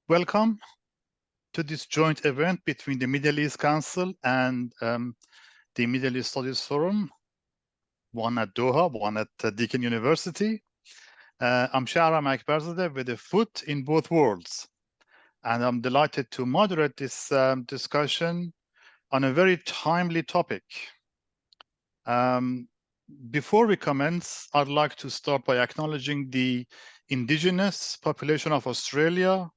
Welcome to this joint event between the Middle East Council and the Middle East Studies Forum, one at Doha, one at Deakin University. I'm Shahram Akbarzadeh with a foot in both worlds, and I'm delighted to moderate this discussion on a very timely topic. Before we commence, I'd like to start by acknowledging the indigenous population of Australia,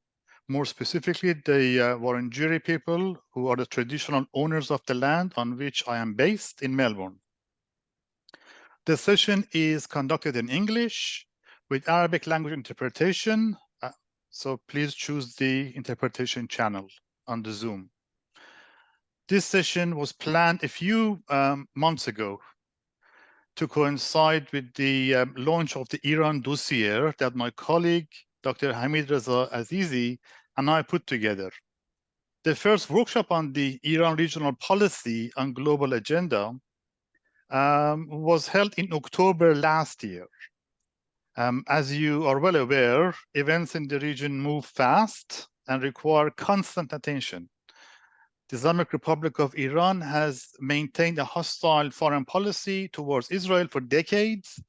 more specifically the Wurundjeri people, who are the traditional owners of the land on which I am based in Melbourne. The session is conducted in English with Arabic language interpretation, so please choose the interpretation channel on the Zoom. This session was planned a few months ago to coincide with the launch of the Iran dossier that my colleague, Dr. Hamid Reza Azizi, and I put together. The first workshop on the Iran regional policy and global agenda was held in October last year. As you are well aware, events in the region move fast and require constant attention. The Islamic Republic of Iran has maintained a hostile foreign policy towards Israel for decades,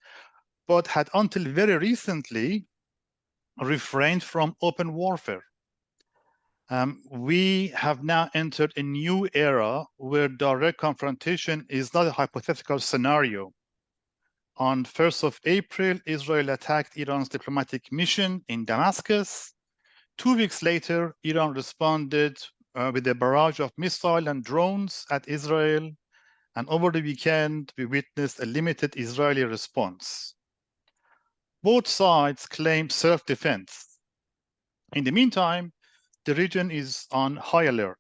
but had until very recently refrained from open warfare. We have now entered a new era where direct confrontation is not a hypothetical scenario. On 1st of April, Israel attacked Iran's diplomatic mission in Damascus. 2 weeks later, Iran responded with a barrage of missiles and drones at Israel. And over the weekend, we witnessed a limited Israeli response. Both sides claim self-defense. In the meantime, the region is on high alert,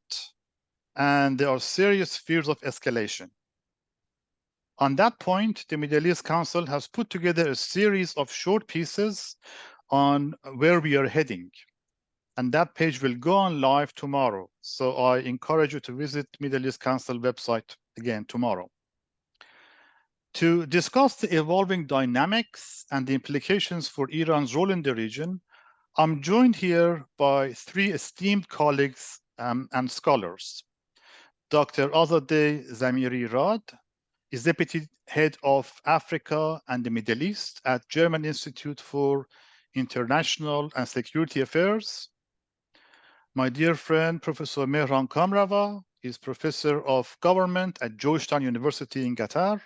and there are serious fears of escalation. On that point, the Middle East Council has put together a series of short pieces on where we are heading. And that page will go on live tomorrow. So I encourage you to visit Middle East Council website again tomorrow. To discuss the evolving dynamics and the implications for Iran's role in the region, I'm joined here by 3 esteemed colleagues and scholars. Dr. Azadeh Zamiri-Rad is Deputy Head of Africa and the Middle East at German Institute for International and Security Affairs. My dear friend, Professor Mehran Kamrava, is Professor of Government at Georgetown University in Qatar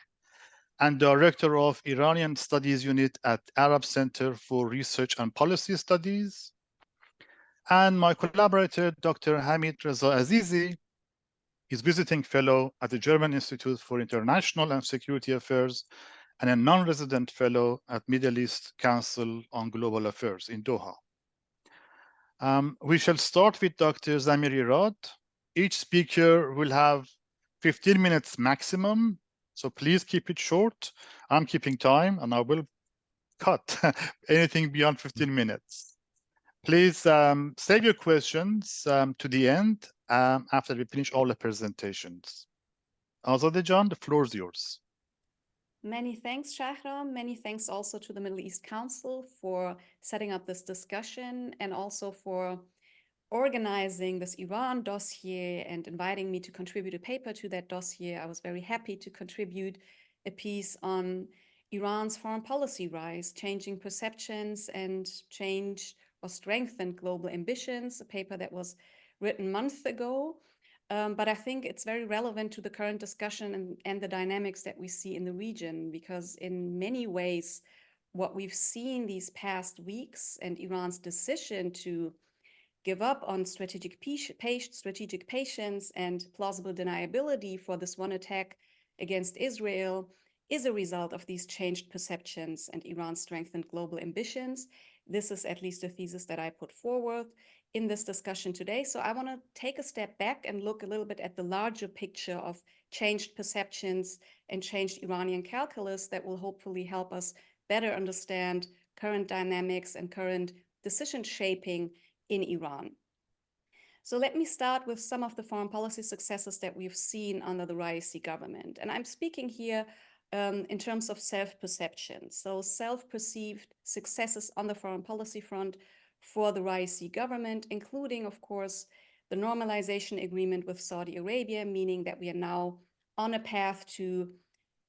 and Director of Iranian Studies Unit at Arab Center for Research and Policy Studies. And my collaborator, Dr. Hamid Reza Azizi, is Visiting Fellow at the German Institute for International and Security Affairs and a non-resident fellow at Middle East Council on Global Affairs in Doha. We shall start with Dr. Zamiri-Rad. Each speaker will have 15 minutes maximum, so please keep it short. I'm keeping time, and I will cut anything beyond 15 minutes. Please save your questions to the end after we finish all the presentations. Azadeh, the floor is yours. Many thanks, Shahram. Many thanks also to the Middle East Council for setting up this discussion and also for organizing this Iran dossier and inviting me to contribute a paper to that dossier. I was very happy to contribute a piece on Iran's foreign policy rise, changing perceptions and change or strengthen global ambitions, a paper that was written months ago. But I think it's very relevant to the current discussion and the dynamics that we see in the region, because in many ways, what we've seen these past weeks and Iran's decision to give up on strategic patience and plausible deniability for this one attack against Israel is a result of these changed perceptions and Iran's strengthened global ambitions. This is at least a thesis that I put forward in this discussion today. So I want to take a step back and look a little bit at the larger picture of changed perceptions and changed Iranian calculus that will hopefully help us better understand current dynamics and current decision shaping in Iran. So let me start with some of the foreign policy successes that we've seen under the Raisi government. And I'm speaking here in terms of self-perception. So self-perceived successes on the foreign policy front for the Raisi government, including, of course, the normalization agreement with Saudi Arabia, meaning that we are now on a path to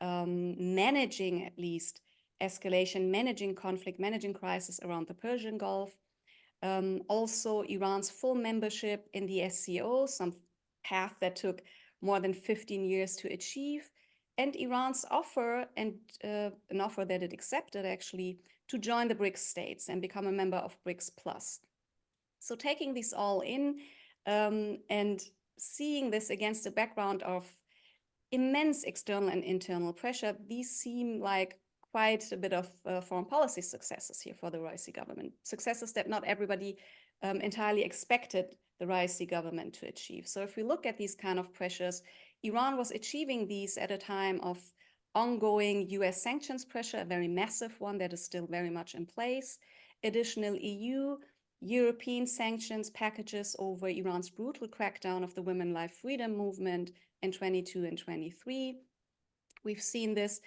managing at least escalation, managing conflict, managing crisis around the Persian Gulf. Also, Iran's full membership in the SCO, some path that took more than 15 years to achieve, and Iran's offer, and an offer that it accepted actually, to join the BRICS states and become a member of BRICS Plus. So taking this all in and seeing this against a background of immense external and internal pressure, these seem like quite a bit of foreign policy successes here for the Raisi government, successes that not everybody entirely expected the Raisi government to achieve. So if we look at these kind of pressures, Iran was achieving these at a time of ongoing US sanctions pressure, a very massive one that is still very much in place, additional EU, European sanctions packages over Iran's brutal crackdown of the Women Life Freedom movement in 22 and 23. We've seen this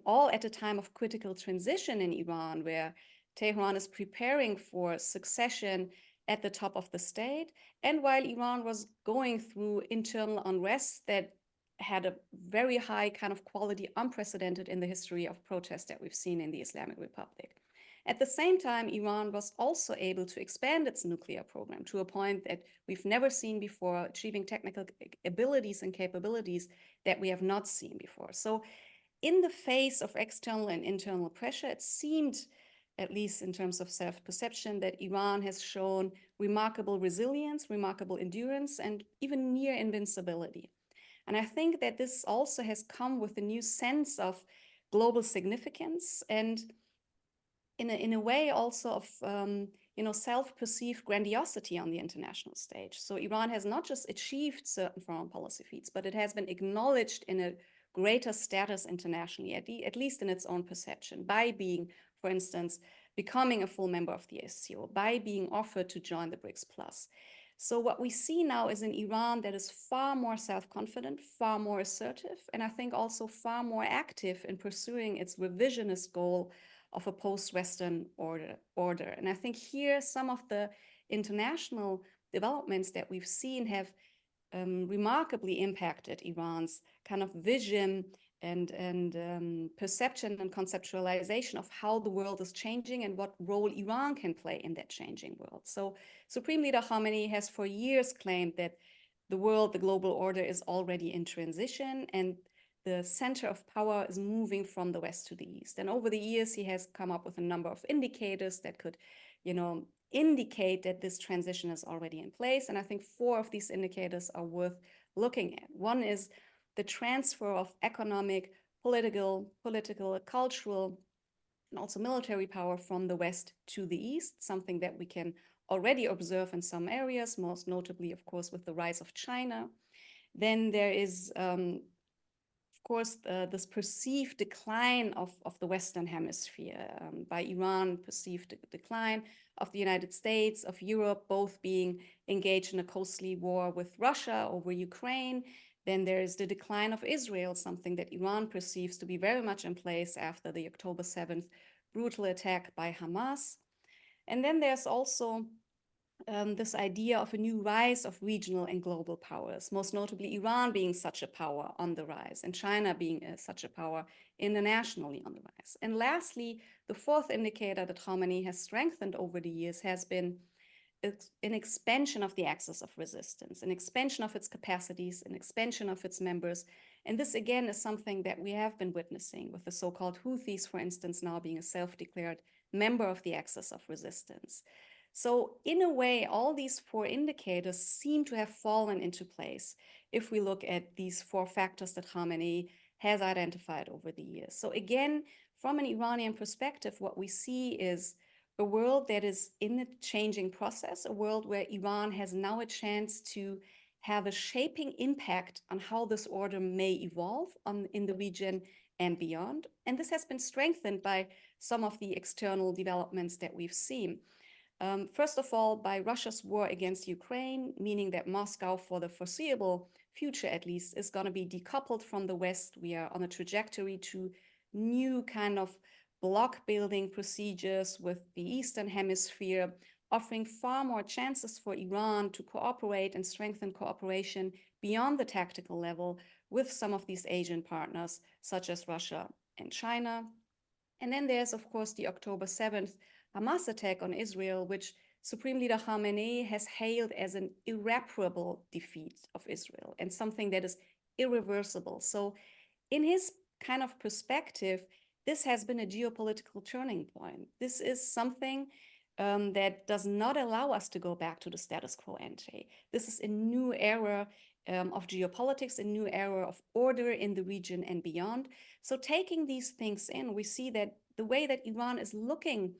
all at a time of critical transition in Iran, where Tehran is preparing for succession at the top of the state, and while Iran was going through internal unrest that had a very high kind of quality, unprecedented in the history of protests that we've seen in the Islamic Republic. At the same time, Iran was also able to expand its nuclear program to a point that we've never seen before, achieving technical abilities and capabilities that we have not seen before. So in the face of external and internal pressure, it seemed, at least in terms of self-perception, that Iran has shown remarkable resilience, remarkable endurance, and even near invincibility. And I think that this also has come with a new sense of global significance and in a way also of self-perceived grandiosity on the international stage. So Iran has not just achieved certain foreign policy feats, but it has been acknowledged in a greater status internationally, at least in its own perception, by being, for instance, becoming a full member of the SCO, by being offered to join the BRICS Plus. So what we see now is an Iran that is far more self-confident, far more assertive, and I think also far more active in pursuing its revisionist goal of a post-Western order. And I think here some of the international developments that we've seen have remarkably impacted Iran's kind of vision and perception and conceptualization of how the world is changing and what role Iran can play in that changing world. So Supreme Leader Khamenei has for years claimed that the world, the global order, is already in transition and the center of power is moving from the West to the East. And over the years, he has come up with a number of indicators that could, indicate that this transition is already in place. And I think 4 of these indicators are worth looking at. One is the transfer of economic, political, cultural, and also military power from the West to the East, something that we can already observe in some areas, most notably, of course, with the rise of China. Then there is, of course, this perceived decline of the Western Hemisphere by Iran, perceived decline of the United States, of Europe, both being engaged in a costly war with Russia over Ukraine. Then there is the decline of Israel, something that Iran perceives to be very much in place after the October 7th brutal attack by Hamas. And then there's also this idea of a new rise of regional and global powers, most notably Iran being such a power on the rise and China being such a power internationally on the rise. And lastly, the 4th indicator that Khamenei has strengthened over the years has been an expansion of the axis of resistance, an expansion of its capacities, an expansion of its members. And this, again, is something that we have been witnessing with the so-called Houthis, for instance, now being a self-declared member of the axis of resistance. So in a way, all these 4 indicators seem to have fallen into place if we look at these 4 factors that Khamenei has identified over the years. So again, from an Iranian perspective, what we see is a world that is in a changing process, a world where Iran has now a chance to have a shaping impact on how this order may evolve in the region and beyond. And this has been strengthened by some of the external developments that we've seen. First of all, by Russia's war against Ukraine, meaning that Moscow, for the foreseeable future at least, is going to be decoupled from the West. We are on a trajectory to new kind of block building procedures with the Eastern Hemisphere, offering far more chances for Iran to cooperate and strengthen cooperation beyond the tactical level with some of these Asian partners, such as Russia and China. And then there's, of course, the October 7th Hamas attack on Israel, which Supreme Leader Khamenei has hailed as an irreparable defeat of Israel and something that is irreversible. So in his kind of perspective, this has been a geopolitical turning point. This is something that does not allow us to go back to the status quo ante. This is a new era of geopolitics, a new era of order in the region and beyond. So taking these things in, we see that the way that Iran is looking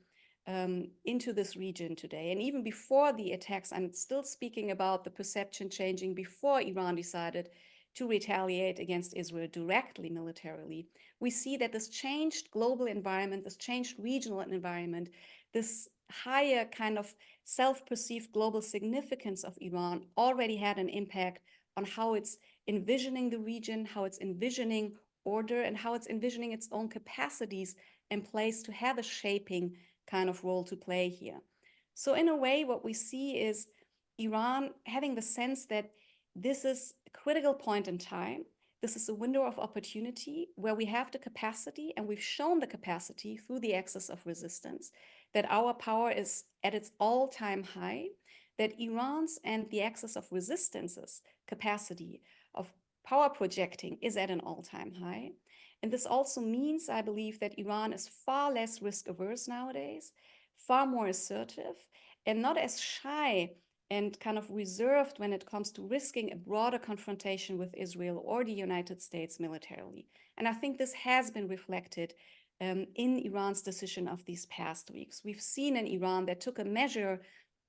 into this region today, and even before the attacks, I'm still speaking about the perception changing before Iran decided to retaliate against Israel directly militarily. We see that this changed global environment, this changed regional environment, this higher kind of self-perceived global significance of Iran already had an impact on how it's envisioning the region, how it's envisioning order, and how it's envisioning its own capacities and place to have a shaping kind of role to play here. So in a way, what we see is Iran having the sense that this is a critical point in time. This is a window of opportunity where we have the capacity, and we've shown the capacity through the axis of resistance, that our power is at its all-time high, that Iran's and the axis of resistance's capacity of power projecting is at an all-time high. And this also means, I believe, that Iran is far less risk-averse nowadays, far more assertive, and not as shy and kind of reserved when it comes to risking a broader confrontation with Israel or the United States militarily. And I think this has been reflected in Iran's decision of these past weeks. We've seen an Iran that took a measure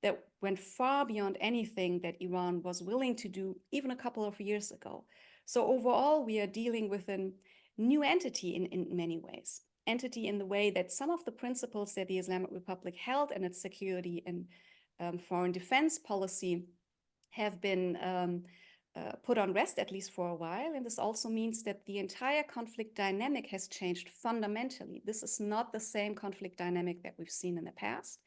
that went far beyond anything that Iran was willing to do even a couple of years ago. So overall, we are dealing with a new entity in many ways. Entity in the way that some of the principles that the Islamic Republic held in its security and foreign defense policy have been put on rest, at least for a while. And this also means that the entire conflict dynamic has changed fundamentally. This is not the same conflict dynamic that we've seen in the past.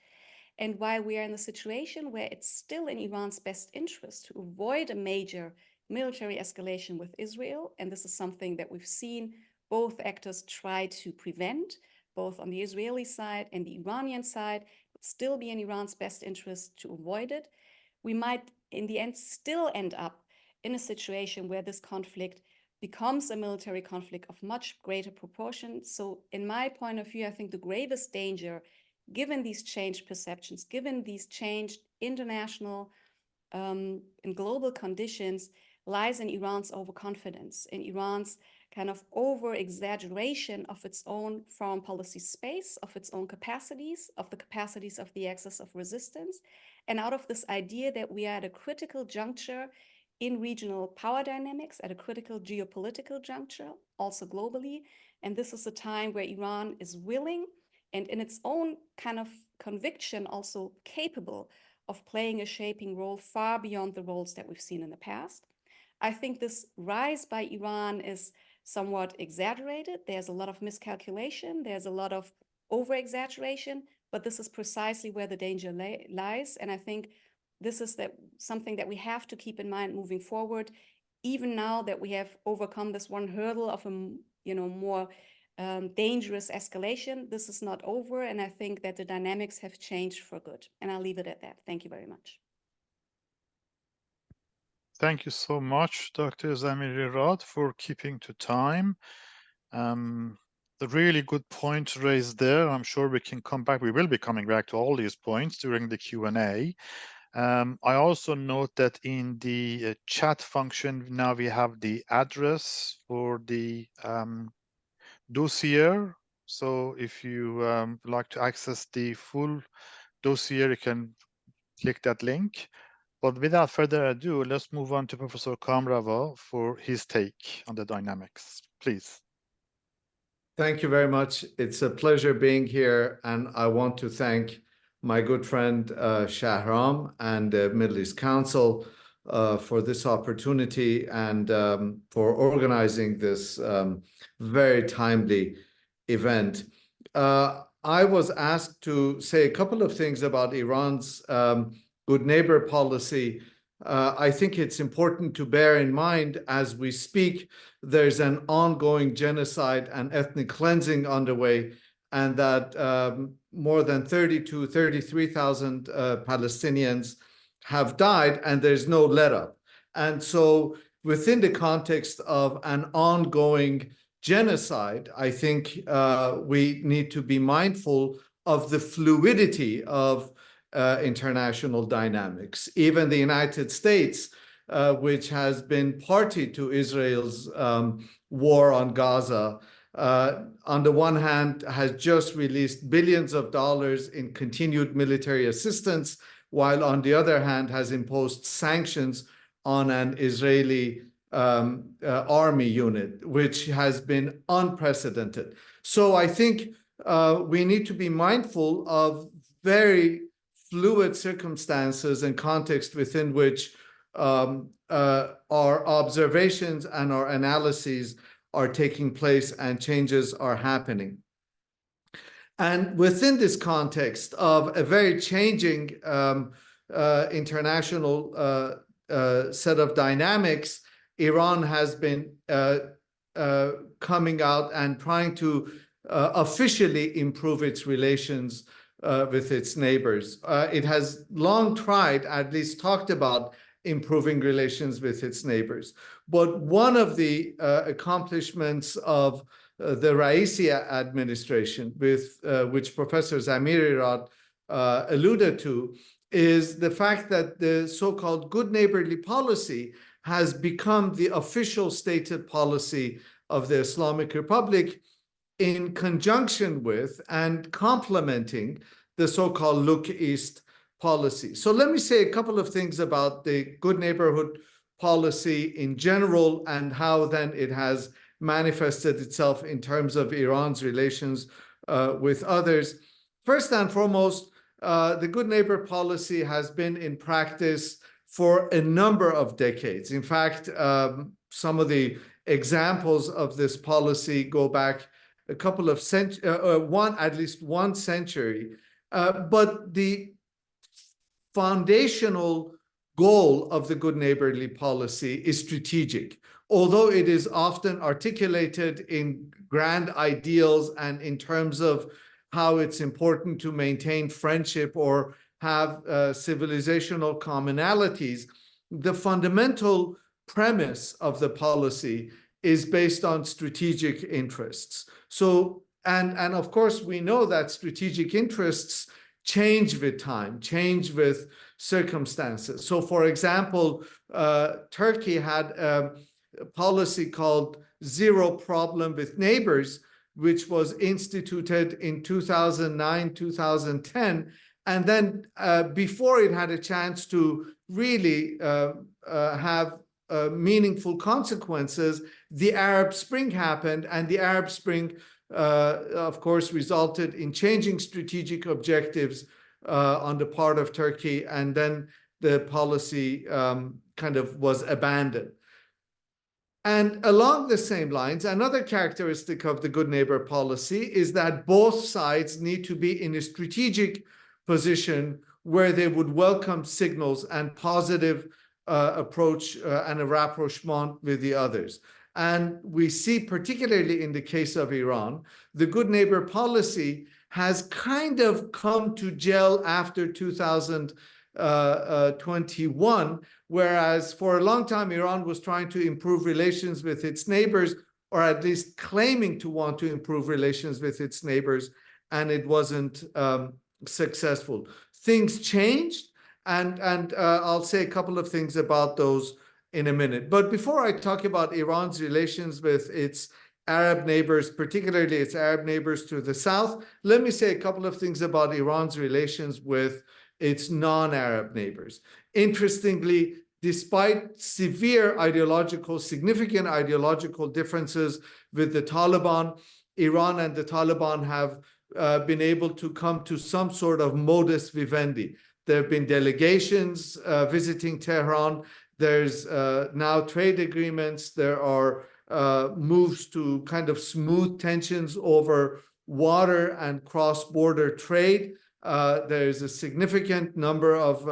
And while we are in a situation where it's still in Iran's best interest to avoid a major military escalation with Israel, and this is something that we've seen both actors try to prevent, both on the Israeli side and the Iranian side, it would still be in Iran's best interest to avoid it. We might, in the end, still end up in a situation where this conflict becomes a military conflict of much greater proportion. So in my point of view, I think the gravest danger, given these changed perceptions, given these changed international and global conditions, lies in Iran's overconfidence, in Iran's kind of over-exaggeration of its own foreign policy space, of its own capacities, of the capacities of the axis of resistance, and out of this idea that we are at a critical juncture in regional power dynamics, at a critical geopolitical juncture, also globally. And this is a time where Iran is willing and in its own kind of conviction also capable of playing a shaping role far beyond the roles that we've seen in the past. I think this rise by Iran is somewhat exaggerated. There's a lot of miscalculation. There's a lot of over-exaggeration, but this is precisely where the danger lies. And I think this is something that we have to keep in mind moving forward, even now that we have overcome this one hurdle of a more dangerous escalation. This is not over, and I think that the dynamics have changed for good. And I'll leave it at that. Thank you very much. Thank you so much, Dr. Zamiri-Rad, for keeping to time. The really good point raised there. I'm sure we can come back. We will be coming back to all these points during the Q&A. I also note that in the chat function, now we have the address for the dossier. So if you like to access the full dossier, you can click that link. But without further ado, let's move on to Professor Kamrava for his take on the dynamics. Please. Thank you very much. It's a pleasure being here, and I want to thank my good friend Shahram and the Middle East Council for this opportunity and for organizing this very timely event. I was asked to say a couple of things about Iran's good neighbor policy. I think it's important to bear in mind as we speak, there's an ongoing genocide and ethnic cleansing underway, and that more than 33,000 Palestinians have died, and there's no let-up. And so within the context of an ongoing genocide, I think we need to be mindful of the fluidity of international dynamics. Even the United States, which has been party to Israel's war on Gaza, on the one hand, has just released billions of dollars in continued military assistance, while on the other hand has imposed sanctions on an Israeli army unit, which has been unprecedented. So I think we need to be mindful of very fluid circumstances and context within which our observations and our analyses are taking place and changes are happening. And within this context of a very changing international set of dynamics, Iran has been coming out and trying to officially improve its relations with its neighbors. It has long tried, at least talked about, improving relations with its neighbors. But one of the accomplishments of the Raisi administration, with which Professor Zamirirad alluded to, is the fact that the so-called good neighborly policy has become the official stated policy of the Islamic Republic in conjunction with and complementing the so-called Look East policy. So let me say a couple of things about the good neighborhood policy in general and how then it has manifested itself in terms of Iran's relations with others. First and foremost, the good neighbor policy has been in practice for a number of decades. In fact, some of the examples of this policy go back a couple of at least one century. But the foundational goal of the good neighborly policy is strategic. Although it is often articulated in grand ideals and in terms of how it's important to maintain friendship or have civilizational commonalities, the fundamental premise of the policy is based on strategic interests. So, and of course, we know that strategic interests change with time, change with circumstances. So, for example, Turkey had a policy called Zero Problem with Neighbors, which was instituted in 2009, 2010. And then before it had a chance to really have meaningful consequences, the Arab Spring happened, and the Arab Spring, of course, resulted in changing strategic objectives on the part of Turkey, and then the policy kind of was abandoned. And along the same lines, another characteristic of the good neighbor policy is that both sides need to be in a strategic position where they would welcome signals and positive approach and a rapprochement with the others. And we see, particularly in the case of Iran, the good neighbor policy has kind of come to gel after 2021, whereas for a long time, Iran was trying to improve relations with its neighbors, or at least claiming to want to improve relations with its neighbors, and it wasn't successful. Things changed, and I'll say a couple of things about those in a minute. But before I talk about Iran's relations with its Arab neighbors, particularly its Arab neighbors to the south, let me say a couple of things about Iran's relations with its non-Arab neighbors. Interestingly, despite significant ideological differences with the Taliban, Iran and the Taliban have been able to come to some sort of modus vivendi. There have been delegations visiting Tehran. There's now trade agreements. There are moves to kind of smooth tensions over water and cross-border trade. There is a significant number of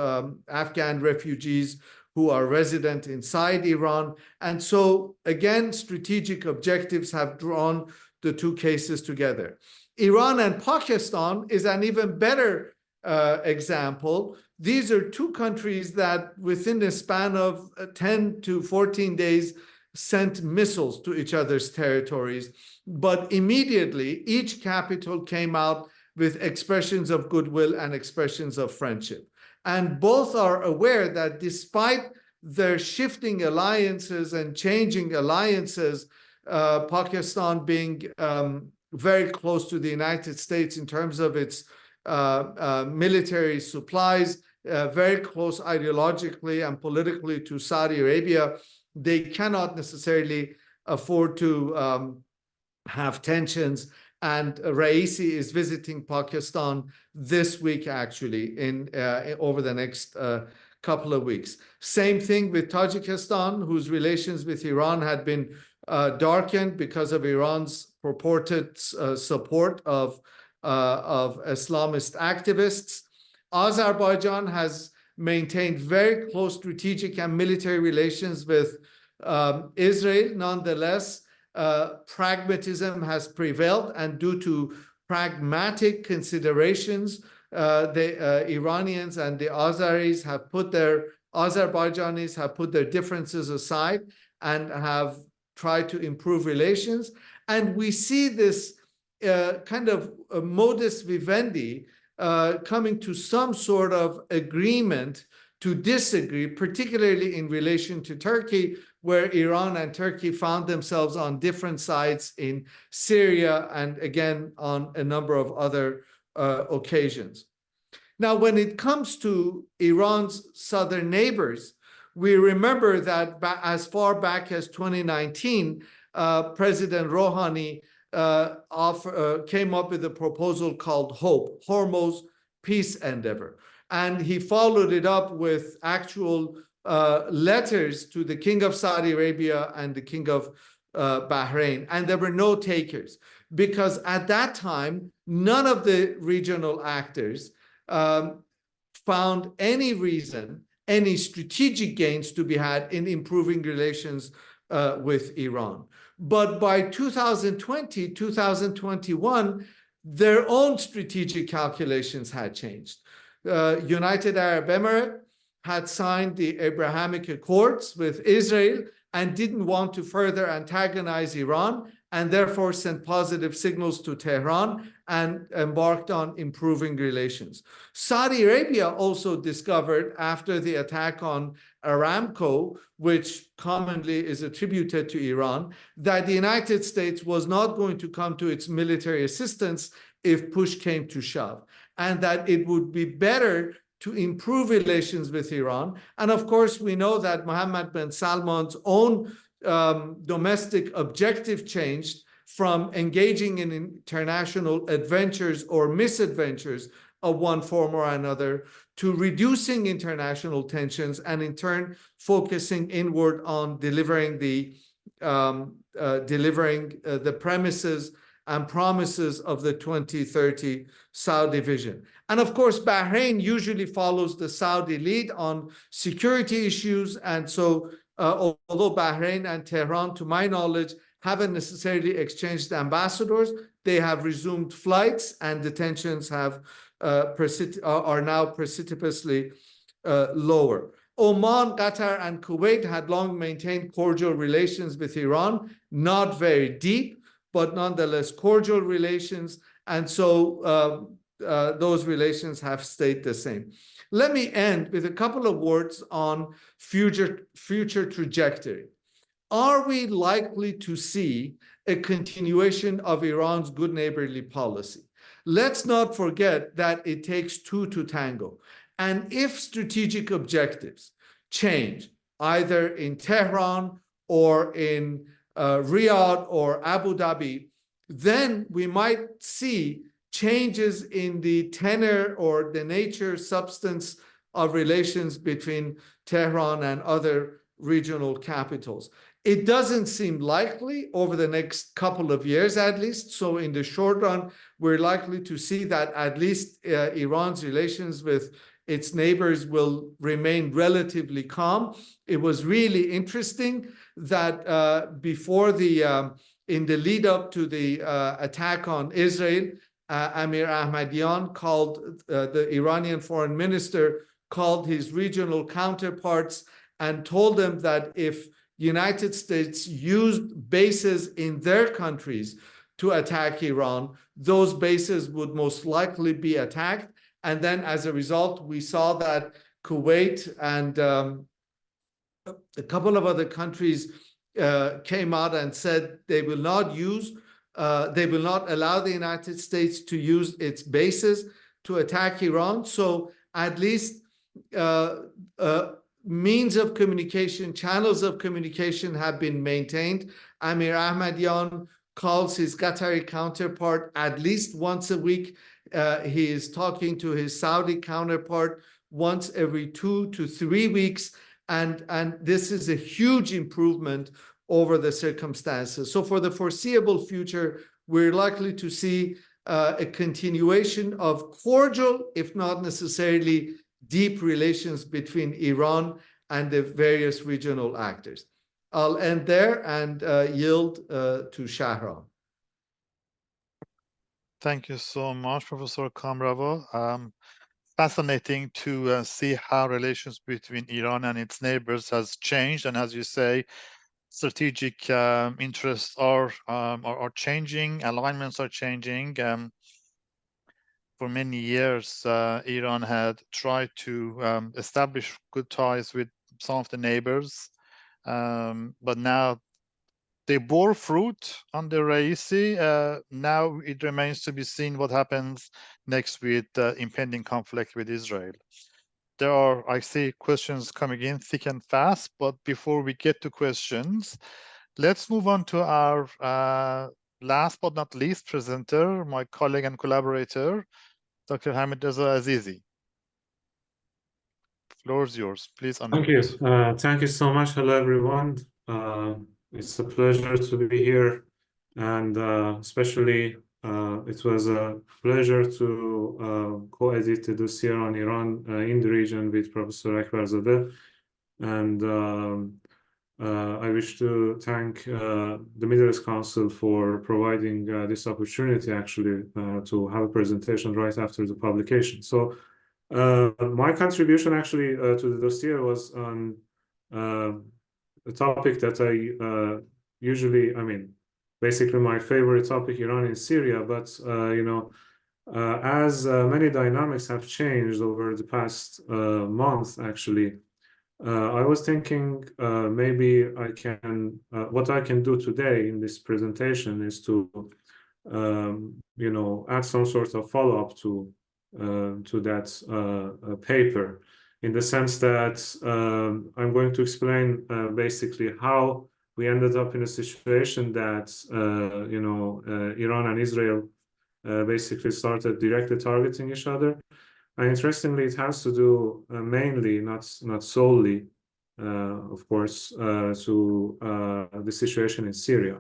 Afghan refugees who are resident inside Iran. And so, again, strategic objectives have drawn the two cases together. Iran and Pakistan is an even better example. These are two countries that within a span of 10 to 14 days sent missiles to each other's territories. But immediately, each capital came out with expressions of goodwill and expressions of friendship. And both are aware that despite their shifting alliances and changing alliances, Pakistan being very close to the United States in terms of its military supplies, very close ideologically and politically to Saudi Arabia, they cannot necessarily afford to have tensions. And Raisi is visiting Pakistan this week, actually, over the next couple of weeks. Same thing with Tajikistan, whose relations with Iran had been darkened because of Iran's purported support of Islamist activists. Azerbaijan has maintained very close strategic and military relations with Israel. Nonetheless, pragmatism has prevailed, and due to pragmatic considerations, the Iranians and the Azeris have Azerbaijanis have put their differences aside and have tried to improve relations. And we see this kind of modus vivendi coming to some sort of agreement to disagree, particularly in relation to Turkey, where Iran and Turkey found themselves on different sides in Syria and again on a number of other occasions. Now, when it comes to Iran's southern neighbors, we remember that as far back as 2019, President Rouhani came up with a proposal called HOPE, Hormuz Peace Endeavor. And he followed it up with actual letters to the King of Saudi Arabia and the King of Bahrain. And there were no takers, because at that time, none of the regional actors found any reason, any strategic gains to be had in improving relations with Iran. But by 2020, 2021, their own strategic calculations had changed. United Arab Emirates had signed the Abrahamic Accords with Israel and didn't want to further antagonize Iran, and therefore sent positive signals to Tehran and embarked on improving relations. Saudi Arabia also discovered, after the attack on Aramco, which commonly is attributed to Iran, that the United States was not going to come to its military assistance if push came to shove, and that it would be better to improve relations with Iran. And of course, we know that Mohammed bin Salman's own domestic objective changed from engaging in international adventures or misadventures of one form or another to reducing international tensions, and in turn focusing inward on delivering the premises and promises of the 2030 Saudi vision. And of course, Bahrain usually follows the Saudi lead on security issues. And so although Bahrain and Tehran, to my knowledge, haven't necessarily exchanged ambassadors, they have resumed flights, and the tensions are now precipitously lower. Oman, Qatar, and Kuwait had long maintained cordial relations with Iran, not very deep, but nonetheless cordial relations. And so those relations have stayed the same. Let me end with a couple of words on future trajectory. Are we likely to see a continuation of Iran's good neighborly policy? Let's not forget that it takes two to tango. And if strategic objectives change, either in Tehran or in Riyadh or Abu Dhabi, then we might see changes in the tenor or the nature, substance of relations between Tehran and other regional capitals. It doesn't seem likely over the next couple of years, at least. So in the short run, we're likely to see that at least Iran's relations with its neighbors will remain relatively calm. It was really interesting that before in the lead up to the attack on Israel, Amir Ahmadian called the Iranian foreign minister, called his regional counterparts and told them that if United States used bases in their countries to attack Iran, those bases would most likely be attacked. And then as a result, we saw that Kuwait and a couple of other countries came out and said they will not allow the United States to use its bases to attack Iran. So at least means of communication, channels of communication have been maintained. Amir Ahmadian calls his Qatari counterpart at least once a week. He is talking to his Saudi counterpart once every 2 to 3 weeks. And this is a huge improvement over the circumstances. So for the foreseeable future, we're likely to see a continuation of cordial, if not necessarily deep relations between Iran and the various regional actors. I'll end there and yield to Shahram. Thank you so much, Professor Kamrava. Fascinating to see how relations between Iran and its neighbors has changed. And as you say, strategic interests are changing, alignments are changing. For many years, Iran had tried to establish good ties with some of the neighbors, but now they bore fruit on the Raisi. Now it remains to be seen what happens next with the impending conflict with Israel. There are, I see, questions coming in thick and fast, but before we get to questions, let's move on to our last but not least presenter, my colleague and collaborator, Dr. Hamid Reza Azizi. The floor is yours. Please unmute. Thank you. Thank you so much. Hello, everyone. It's a pleasure to be here, and especially it was a pleasure to co-edit the dossier on Iran in the region with Professor Akbarzadeh. And I wish to thank the Middle East Council for providing this opportunity, actually, to have a presentation right after the publication. So my contribution, actually, to the dossier was on a topic that I usually, basically my favorite topic, Iran and Syria. But, as many dynamics have changed over the past month, actually, I was thinking maybe I can, what I can do today in this presentation is to, add some sort of follow-up to that paper, in the sense that I'm going to explain basically how we ended up in a situation that Iran and Israel basically started directly targeting each other. And interestingly, it has to do mainly, not solely, of course, to the situation in Syria,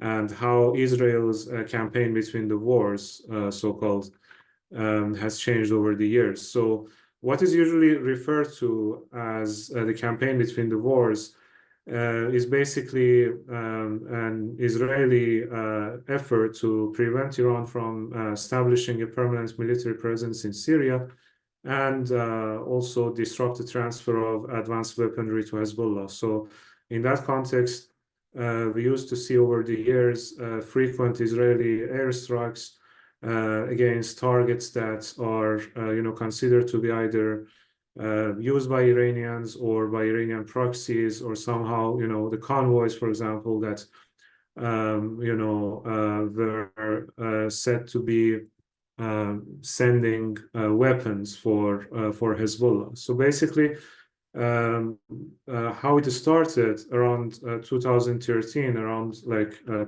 and how Israel's campaign between the wars, so-called, has changed over the years. So what is usually referred to as the campaign between the wars is basically an Israeli effort to prevent Iran from establishing a permanent military presence in Syria, and also disrupt the transfer of advanced weaponry to Hezbollah. So in that context, we used to see over the years frequent Israeli airstrikes against targets that are considered to be either used by Iranians or by Iranian proxies, or somehow the convoys, for example, that were said to be sending weapons for Hezbollah. So basically, how it started around 2013, around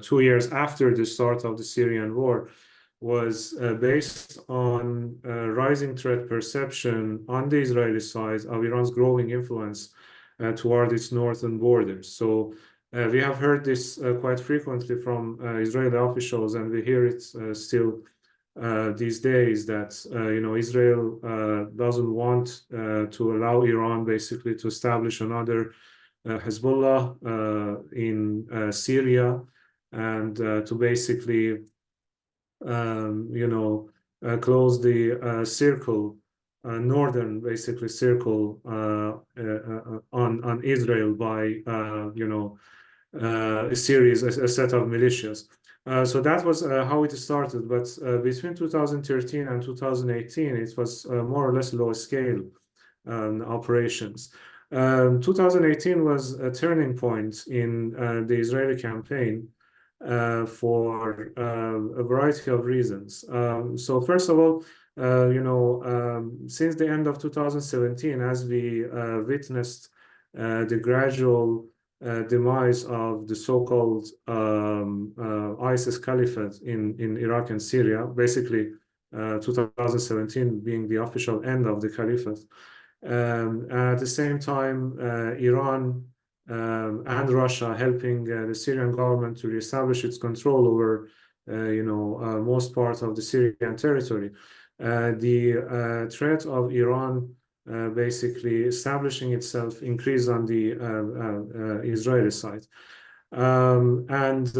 2 years after the start of the Syrian war, was based on rising threat perception on the Israeli side of Iran's growing influence toward its northern borders. So We have heard this quite frequently from Israeli officials, and we hear it still these days that Israel doesn't want to allow Iran basically to establish another Hezbollah in Syria, and to basically close the circle, northern basically circle on Israel by a series, a set of militias. So that was how it started. But between 2013 and 2018, it was more or less low scale operations. 2018 was a turning point in the Israeli campaign for a variety of reasons. So first of all, since the end of 2017, as we witnessed the gradual demise of the so-called ISIS caliphate in Iraq and Syria, basically 2017 being the official end of the caliphate. At the same time, Iran and Russia helping the Syrian government to reestablish its control over, most part of the Syrian territory. The threat of Iran basically establishing itself increased on the Israeli side. And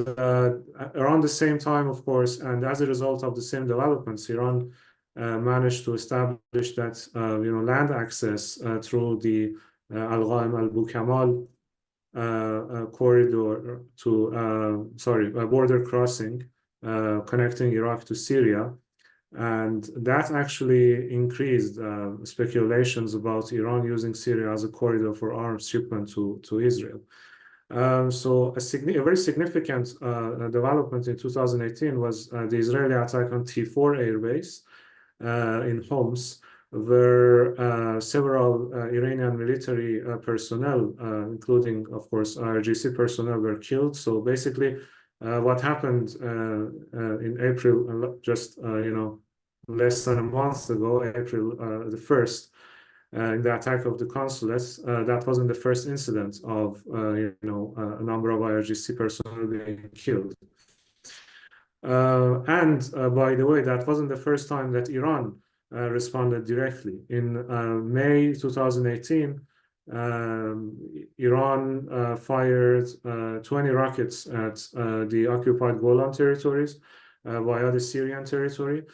around the same time, of course, and as a result of the same developments, Iran managed to establish that land access through the Al-Ghaim al-Bu Kamal corridor to border crossing connecting Iraq to Syria, and that actually increased speculations about Iran using Syria as a corridor for arms shipment to Israel. So a very significant development in 2018 was the Israeli attack on T4 airbase in Homs, where several Iranian military personnel, including, of course, IRGC personnel, were killed. So basically, what happened in April, just less than a month ago, April the 1st, in the attack of the consulates, that wasn't the first incident of a number of IRGC personnel being killed. And by the way, that wasn't the first time that Iran responded directly. In May 2018, Iran fired 20 rockets at the occupied Golan territories via the Syrian territory.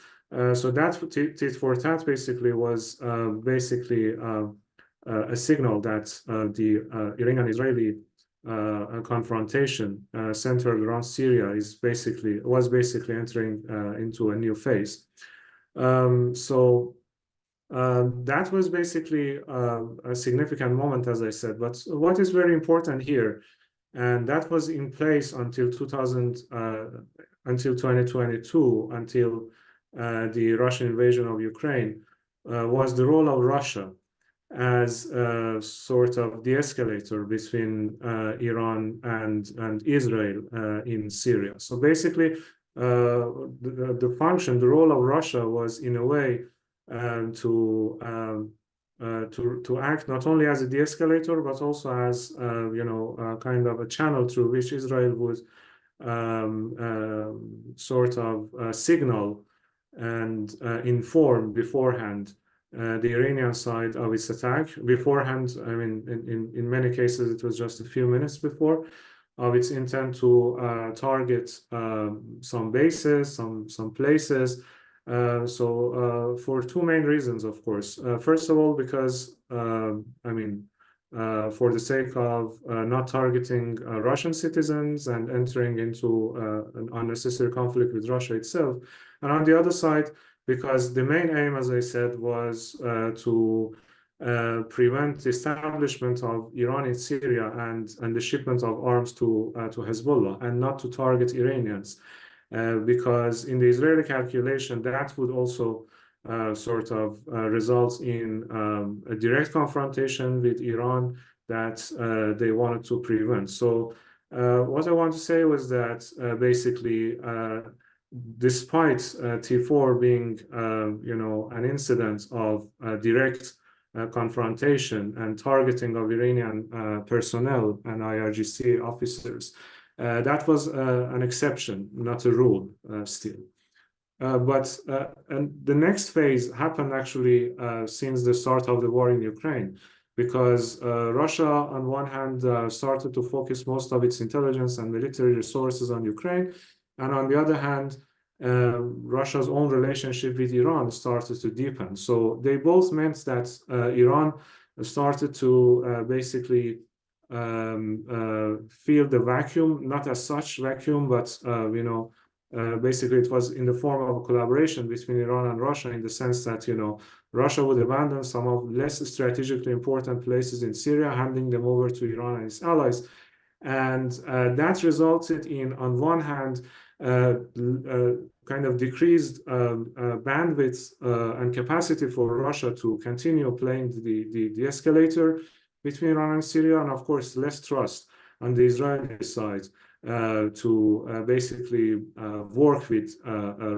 So that tit for tat basically was basically a signal that the Iranian-Israeli confrontation centered around Syria was basically entering into a new phase. That was basically a significant moment, as I said. But what is very important here, and that was in place until 2022, until the Russian invasion of Ukraine, was the role of Russia as a sort of de-escalator between Iran and Israel in Syria. So basically, the function, the role of Russia was in a way to act not only as a de-escalator, but also as kind of a channel through which Israel would sort of signal and inform beforehand the Iranian side of its attack. Beforehand, I mean, in many cases, it was just a few minutes before, of its intent to target some bases, some places. For two main reasons, of course. First of all, because, for the sake of not targeting Russian citizens and entering into an unnecessary conflict with Russia itself. And on the other side, because the main aim, as I said, was to prevent the establishment of Iran in Syria and the shipment of arms to Hezbollah, and not to target Iranians. Because in the Israeli calculation, that would also result in a direct confrontation with Iran that they wanted to prevent. So what I want to say was that basically, despite T4 being, an incident of direct confrontation and targeting of Iranian personnel and IRGC officers. That was an exception, not a rule still. And the next phase happened actually since the start of the war in Ukraine, because Russia, on one hand, started to focus most of its intelligence and military resources on Ukraine, and on the other hand, Russia's own relationship with Iran started to deepen. So they both meant that Iran started to basically feel the vacuum, not as such vacuum, but basically it was in the form of a collaboration between Iran and Russia, in the sense that Russia would abandon some of less strategically important places in Syria, handing them over to Iran and its allies. And that resulted in, on one hand, kind of decreased bandwidth and capacity for Russia to continue playing the escalator between Iran and Syria, and of course less trust on the Israeli side to basically work with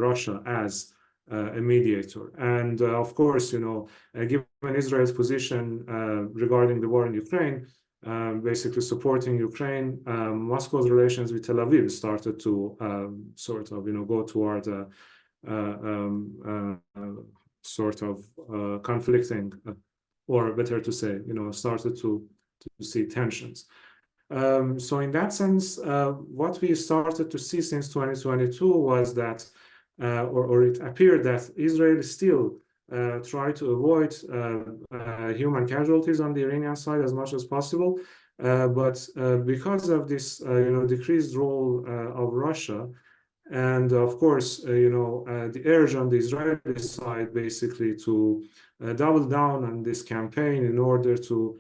Russia as a mediator. And of course, given Israel's position regarding the war in Ukraine, basically supporting Ukraine, Moscow's relations with Tel Aviv started to sort of, go toward sort of conflicting, or better to say, started to see tensions. So in that sense, what we started to see since 2022 was that, or it appeared that Israel still try to avoid human casualties on the Iranian side as much as possible, but because of this, decreased role of Russia, and of course, the urge on the Israeli side basically to double down on this campaign in order to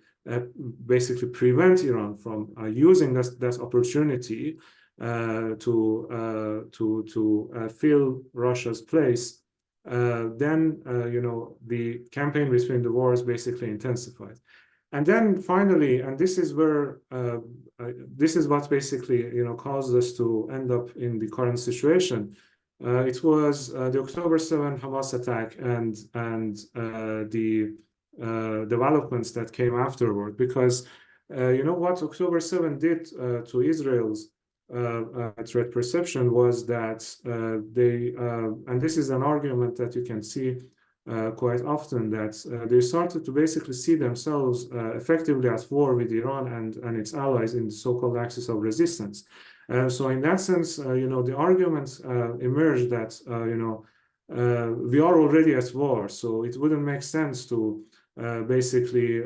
basically prevent Iran from using that opportunity to fill Russia's place. Then the campaign between the wars basically intensified. And then finally, and this is where this is what basically caused us to end up in the current situation. It was the October 7 Hamas attack and the developments that came afterward, because what October 7 did to Israel's threat perception was that they, and this is an argument that you can see quite often, that they started to basically see themselves effectively at war with Iran and its allies in the so-called axis of resistance. So in that sense, the argument emerged that we are already at war, so it wouldn't make sense to basically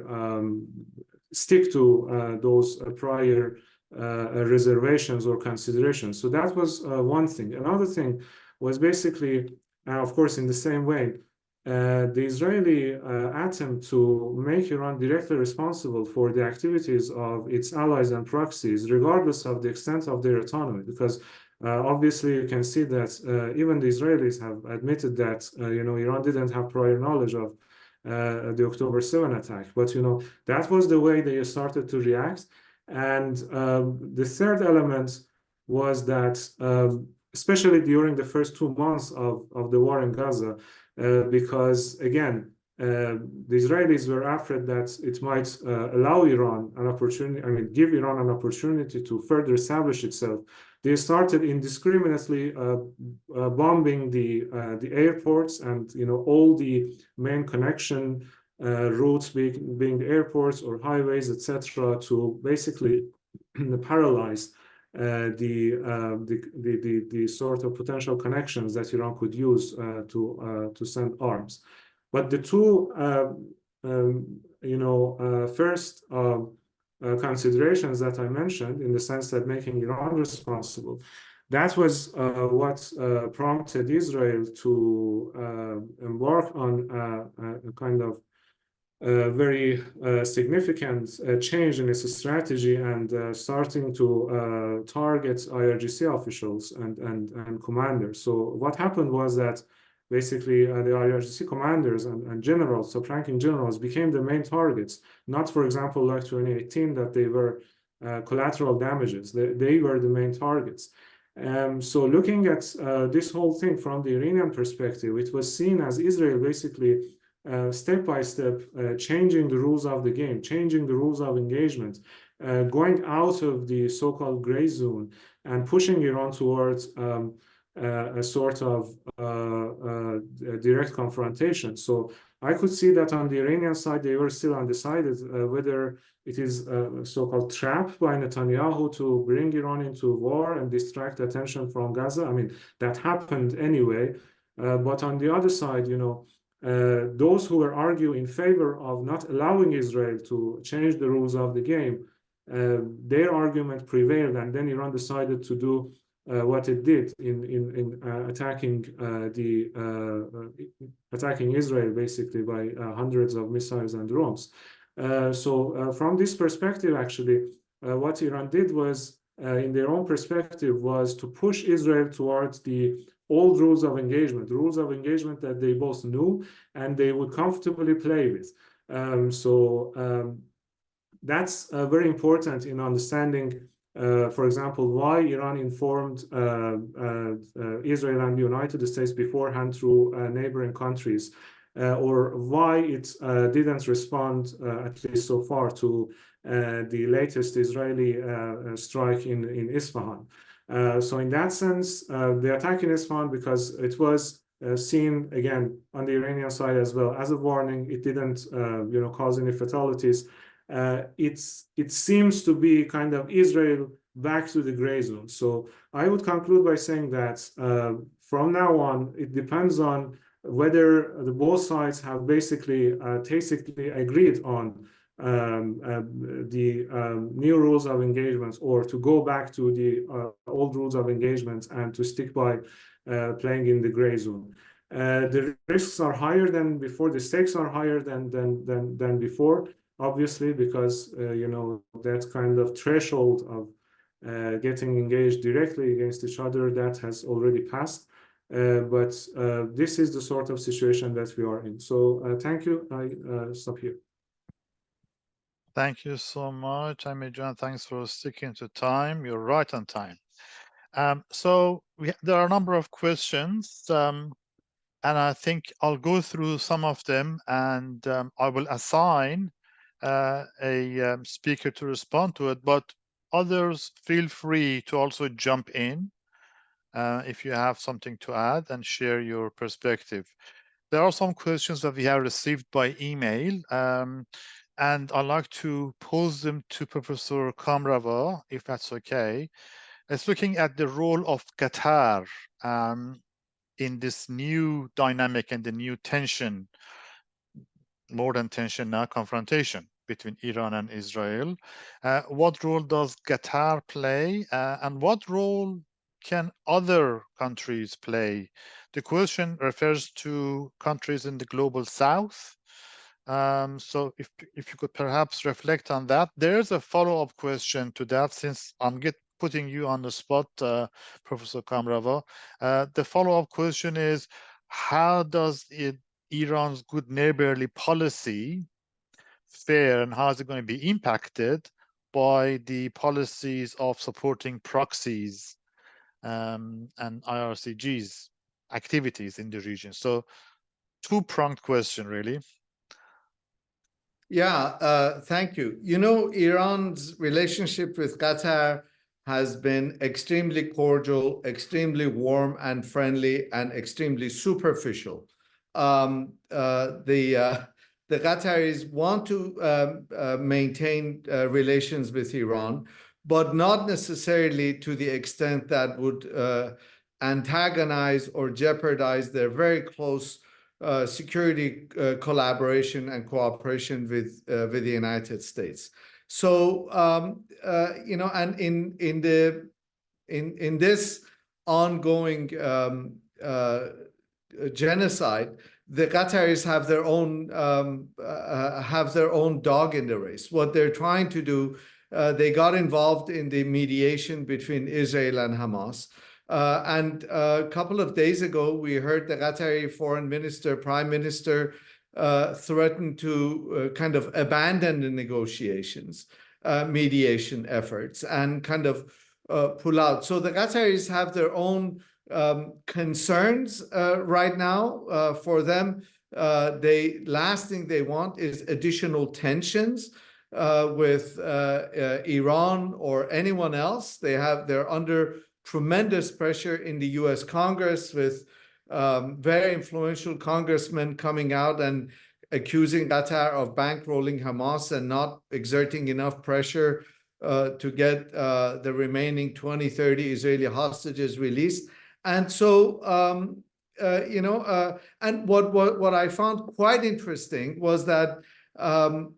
stick to those prior reservations or considerations. So that was one thing. Another thing was basically, of course, in the same way, the Israeli attempt to make Iran directly responsible for the activities of its allies and proxies, regardless of the extent of their autonomy, because obviously you can see that even the Israelis have admitted that Iran didn't have prior knowledge of the October 7 attack, but that was the way they started to react. And the third element was that, especially during the first 2 months of the war in Gaza, because again, the Israelis were afraid that it might allow Iran an opportunity, give Iran an opportunity to further establish itself. They started indiscriminately bombing the airports and all the main connection routes, being the airports or highways, etc., to basically paralyze the sort of potential connections that Iran could use to send arms. But the two first considerations that I mentioned, in the sense that making Iran responsible, that was what prompted Israel to embark on a kind of very significant change in its strategy, and starting to target IRGC officials and commanders. So what happened was that basically the IRGC commanders and generals, so ranking generals, became the main targets. Not, for example, like 2018, that they were collateral damages. They were the main targets. So looking at this whole thing from the Iranian perspective, it was seen as Israel basically step by step, changing the rules of the game, changing the rules of engagement, going out of the so-called gray zone and pushing Iran towards a sort of direct confrontation. So I could see that on the Iranian side, they were still undecided whether it is a so-called trap by Netanyahu to bring Iran into war and distract attention from Gaza. I mean, that happened anyway. But on the other side, those who were arguing in favor of not allowing Israel to change the rules of the game, their argument prevailed, and then Iran decided to do what it did in attacking Israel basically by hundreds of missiles and drones. So from this perspective, actually, what Iran did was, in their own perspective, was to push Israel towards the old rules of engagement that they both knew and they would comfortably play with. That's very important in understanding, for example, why Iran informed Israel and the United States beforehand through neighboring countries, or why it didn't respond, at least so far, to the latest Israeli strike in Isfahan. So in that sense, the attack in Isfahan, because it was seen again on the Iranian side as well as a warning, it didn't cause any fatalities. It seems to be kind of Israel back to the gray zone. So I would conclude by saying that from now on, it depends on whether the both sides have basically tacitly agreed on the new rules of engagement, or to go back to the old rules of engagement and to stick by playing in the gray zone. The risks are higher than before. The stakes are higher than before, obviously, because that kind of threshold of getting engaged directly against each other, that has already passed. But this is the sort of situation that we are in. So thank you. I stop here. Thank you so much, Amijan. Thanks for sticking to time. You're right on time. So there are a number of questions, and I think I'll go through some of them, and I will assign a speaker to respond to it, but others feel free to also jump in if you have something to add and share your perspective. There are some questions that we have received by email, and I'd like to pose them to Professor Kamrava, if that's okay. It's looking at the role of Qatar in this new dynamic and the new tension, more than tension now, confrontation between Iran and Israel. What role does Qatar play, and what role can other countries play? The question refers to countries in the global south. So if you could perhaps reflect on that. There's a follow-up question to that, since I'm putting you on the spot, Professor Kamrava. The follow-up question is, how does Iran's good neighborly policy fare, and how is it going to be impacted by the policies of supporting proxies and IRCG's activities in the region? So two-pronged question, really. Yeah, thank you. Iran's relationship with Qatar has been extremely cordial, extremely warm and friendly, and extremely superficial. The Qataris want to maintain relations with Iran, but not necessarily to the extent that would antagonize or jeopardize their very close security collaboration and cooperation with the United States. So and in this ongoing genocide, the Qataris have their own dog in the race. What they're trying to do, they got involved in the mediation between Israel and Hamas. And a couple of days ago, we heard the Qatari foreign minister, prime minister, threaten to kind of abandon the negotiations, mediation efforts, and kind of pull out. So the Qataris have their own concerns right now. For them, last thing they want is additional tensions with Iran or anyone else. They're under tremendous pressure in the U.S. Congress, with very influential congressmen coming out and accusing Qatar of bankrolling Hamas and not exerting enough pressure to get the remaining 20, 30 Israeli hostages released. And so, and what I found quite interesting was that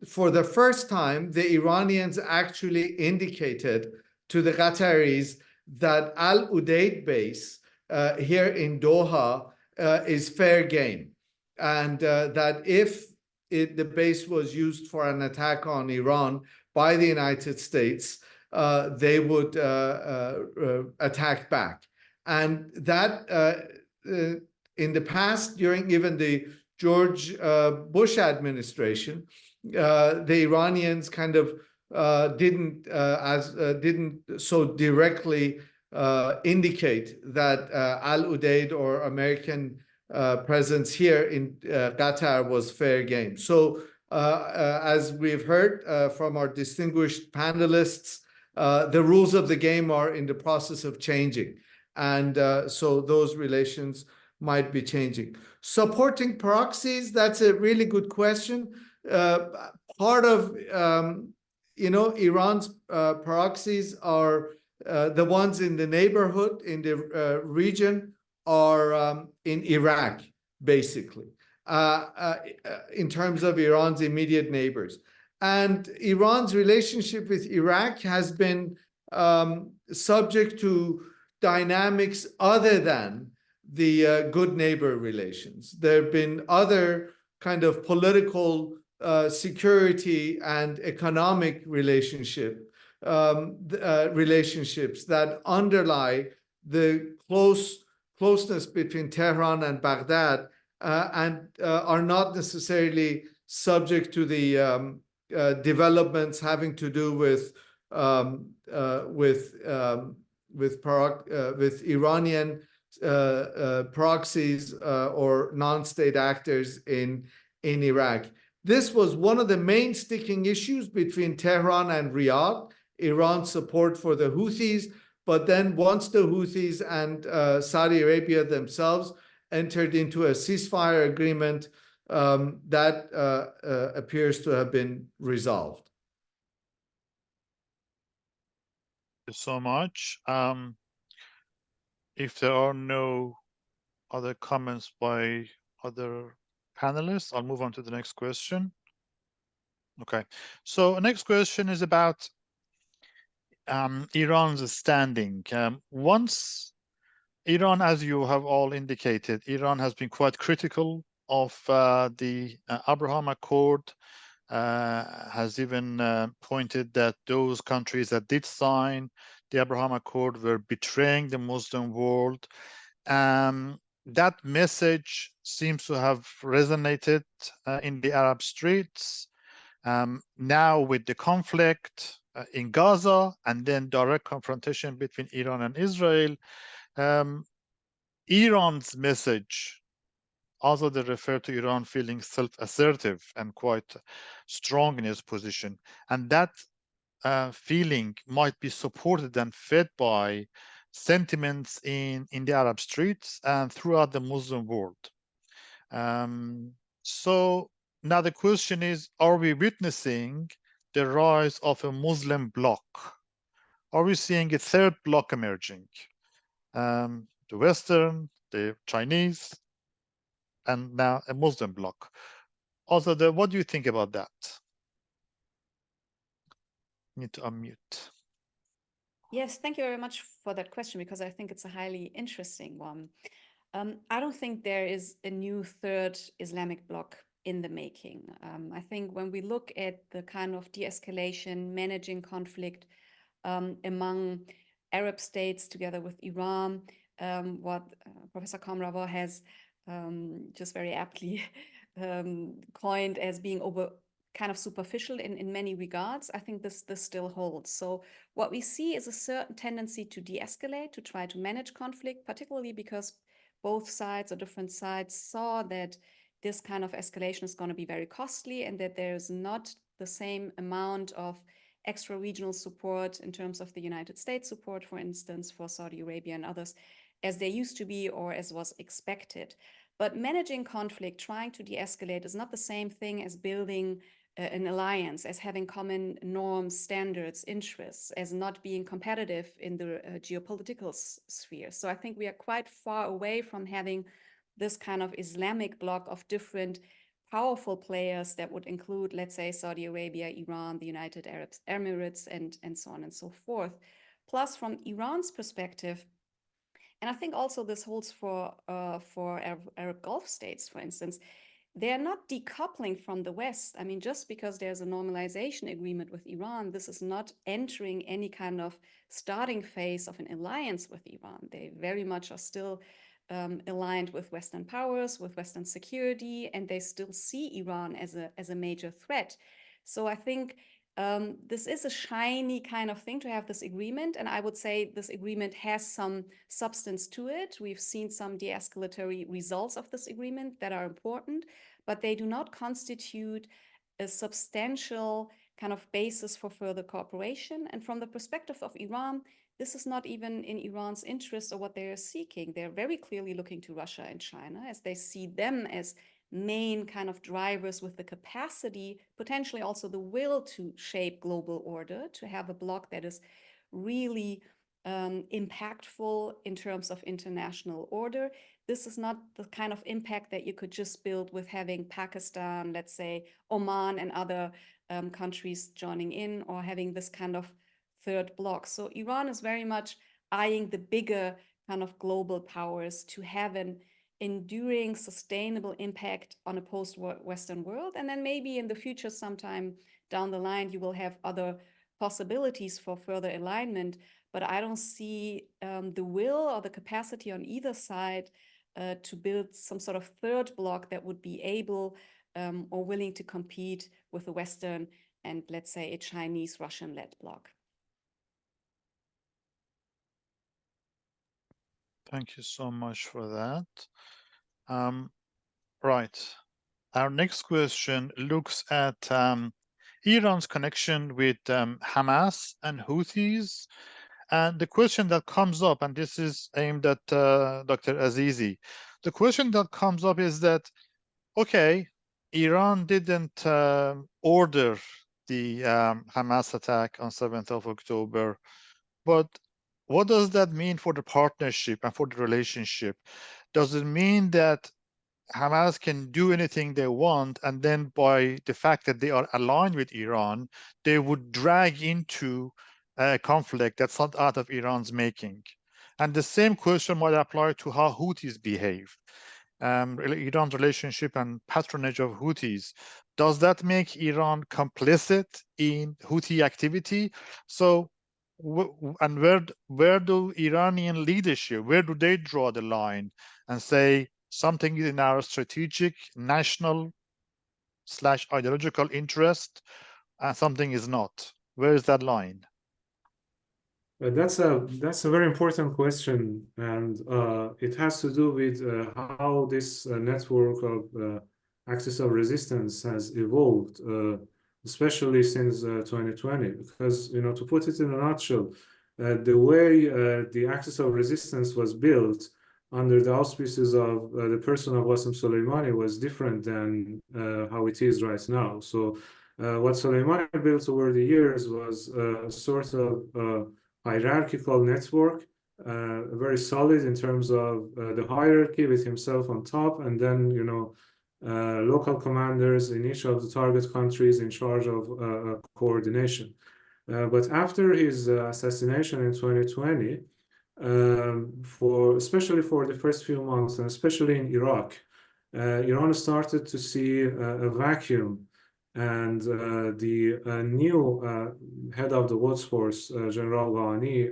for the first time, the Iranians actually indicated to the Qataris that Al Udeid base here in Doha is fair game, and that if the base was used for an attack on Iran by the United States, they would attack back. And that in the past, during even the George Bush administration, the Iranians kind of didn't so directly indicate that Al Udeid or American presence here in Qatar was fair game. So as we've heard from our distinguished panelists, the rules of the game are in the process of changing. And so those relations might be changing. Supporting proxies, that's a really good question. Part of, Iran's proxies are the ones in the neighborhood, in the region, are in Iraq, basically, in terms of Iran's immediate neighbors. And Iran's relationship with Iraq has been subject to dynamics other than the good neighbor relations. There have been other kind of political, security and economic relationships that underlie the closeness between Tehran and Baghdad, and are not necessarily subject to the developments having to do with Iranian proxies or non-state actors in Iraq. This was one of the main sticking issues between Tehran and Riyadh, Iran's support for the Houthis. But then once the Houthis and Saudi Arabia themselves entered into a ceasefire agreement, that appears to have been resolved. Thank you so much. If there are no other comments by other panelists, I'll move on to the next question. Okay, so next question is about Iran's standing. Once Iran, as you have all indicated, Iran has been quite critical of the Abraham Accord, has even pointed that those countries that did sign the Abraham Accord were betraying the Muslim world. That message seems to have resonated in the Arab streets. Now with the conflict in Gaza and then direct confrontation between Iran and Israel, Iran's message, also they refer to Iran feeling self-assertive and quite strong in its position. And that feeling might be supported and fed by sentiments in the Arab streets and throughout the Muslim world. So now the question is, are we witnessing the rise of a Muslim bloc? Are we seeing a third bloc emerging? The Western, the Chinese, and now a Muslim bloc. Also, what do you think about that? Need to unmute. Yes, thank you very much for that question, because I think it's a highly interesting one. I don't think there is a new third Islamic bloc in the making. I think when we look at the kind of de-escalation, managing conflict among Arab states together with Iran, what Professor Kamrawa has just very aptly coined as being kind of superficial in many regards, I think this still holds. So what we see is a certain tendency to de-escalate, to try to manage conflict, particularly because both sides or different sides saw that this kind of escalation is going to be very costly, and that there's not the same amount of extra regional support in terms of the United States support, for instance, for Saudi Arabia and others, as there used to be or as was expected. But managing conflict, trying to de-escalate, is not the same thing as building an alliance, as having common norms, standards, interests, as not being competitive in the geopolitical sphere. So I think we are quite far away from having this kind of Islamic bloc of different powerful players that would include, let's say, Saudi Arabia, Iran, the United Arab Emirates, and so on and so forth. Plus, from Iran's perspective, and I think also this holds for Arab Gulf states, for instance, they're not decoupling from the West. I mean, just because there's a normalization agreement with Iran, this is not entering any kind of starting phase of an alliance with Iran. They very much are still aligned with Western powers, with Western security, and they still see Iran as a major threat. So I think this is a shiny kind of thing to have this agreement, and I would say this agreement has some substance to it. We've seen some de-escalatory results of this agreement that are important, but they do not constitute a substantial kind of basis for further cooperation. And from the perspective of Iran, this is not even in Iran's interest or what they are seeking. They're very clearly looking to Russia and China, as they see them as main kind of drivers with the capacity, potentially also the will, to shape global order, to have a bloc that is really impactful in terms of international order. This is not the kind of impact that you could just build with having Pakistan, let's say Oman and other countries joining in, or having this kind of third bloc. So Iran is very much eyeing the bigger kind of global powers to have an enduring, sustainable impact on a post-Western world. And then maybe in the future, sometime down the line, you will have other possibilities for further alignment. But I don't see the will or the capacity on either side to build some sort of third bloc that would be able or willing to compete with the Western and, let's say, a Chinese, Russian-led bloc. Thank you so much for that. Right. Our next question looks at Iran's connection with Hamas and Houthis. And the question that comes up, and this is aimed at Dr. Azizi, the question that comes up is that, okay, Iran didn't order the Hamas attack on 7th of October, but what does that mean for the partnership and for the relationship? Does it mean that Hamas can do anything they want, and then by the fact that they are aligned with Iran, they would drag into a conflict that's not out of Iran's making? And the same question might apply to how Houthis behave. Iran's relationship and patronage of Houthis, does that make Iran complicit in Houthi activity? So, and where do Iranian leadership, where do they draw the line and say something is in our strategic, national / ideological interest and something is not? Where is that line? That's a very important question, and it has to do with how this network of axis of resistance has evolved, especially since 2020. Because, you know, to put it in a nutshell, the way the axis of resistance was built under the auspices of the person of Qasem Soleimani was different than how it is right now. So what Soleimani built over the years was a sort of hierarchical network, very solid in terms of the hierarchy with himself on top, and then, you know, local commanders in each of the target countries in charge of coordination. But after his assassination in 2020, especially for the first few months, and especially in Iraq, Iran started to see a vacuum. And the new head of the Quds Force, General Ghani,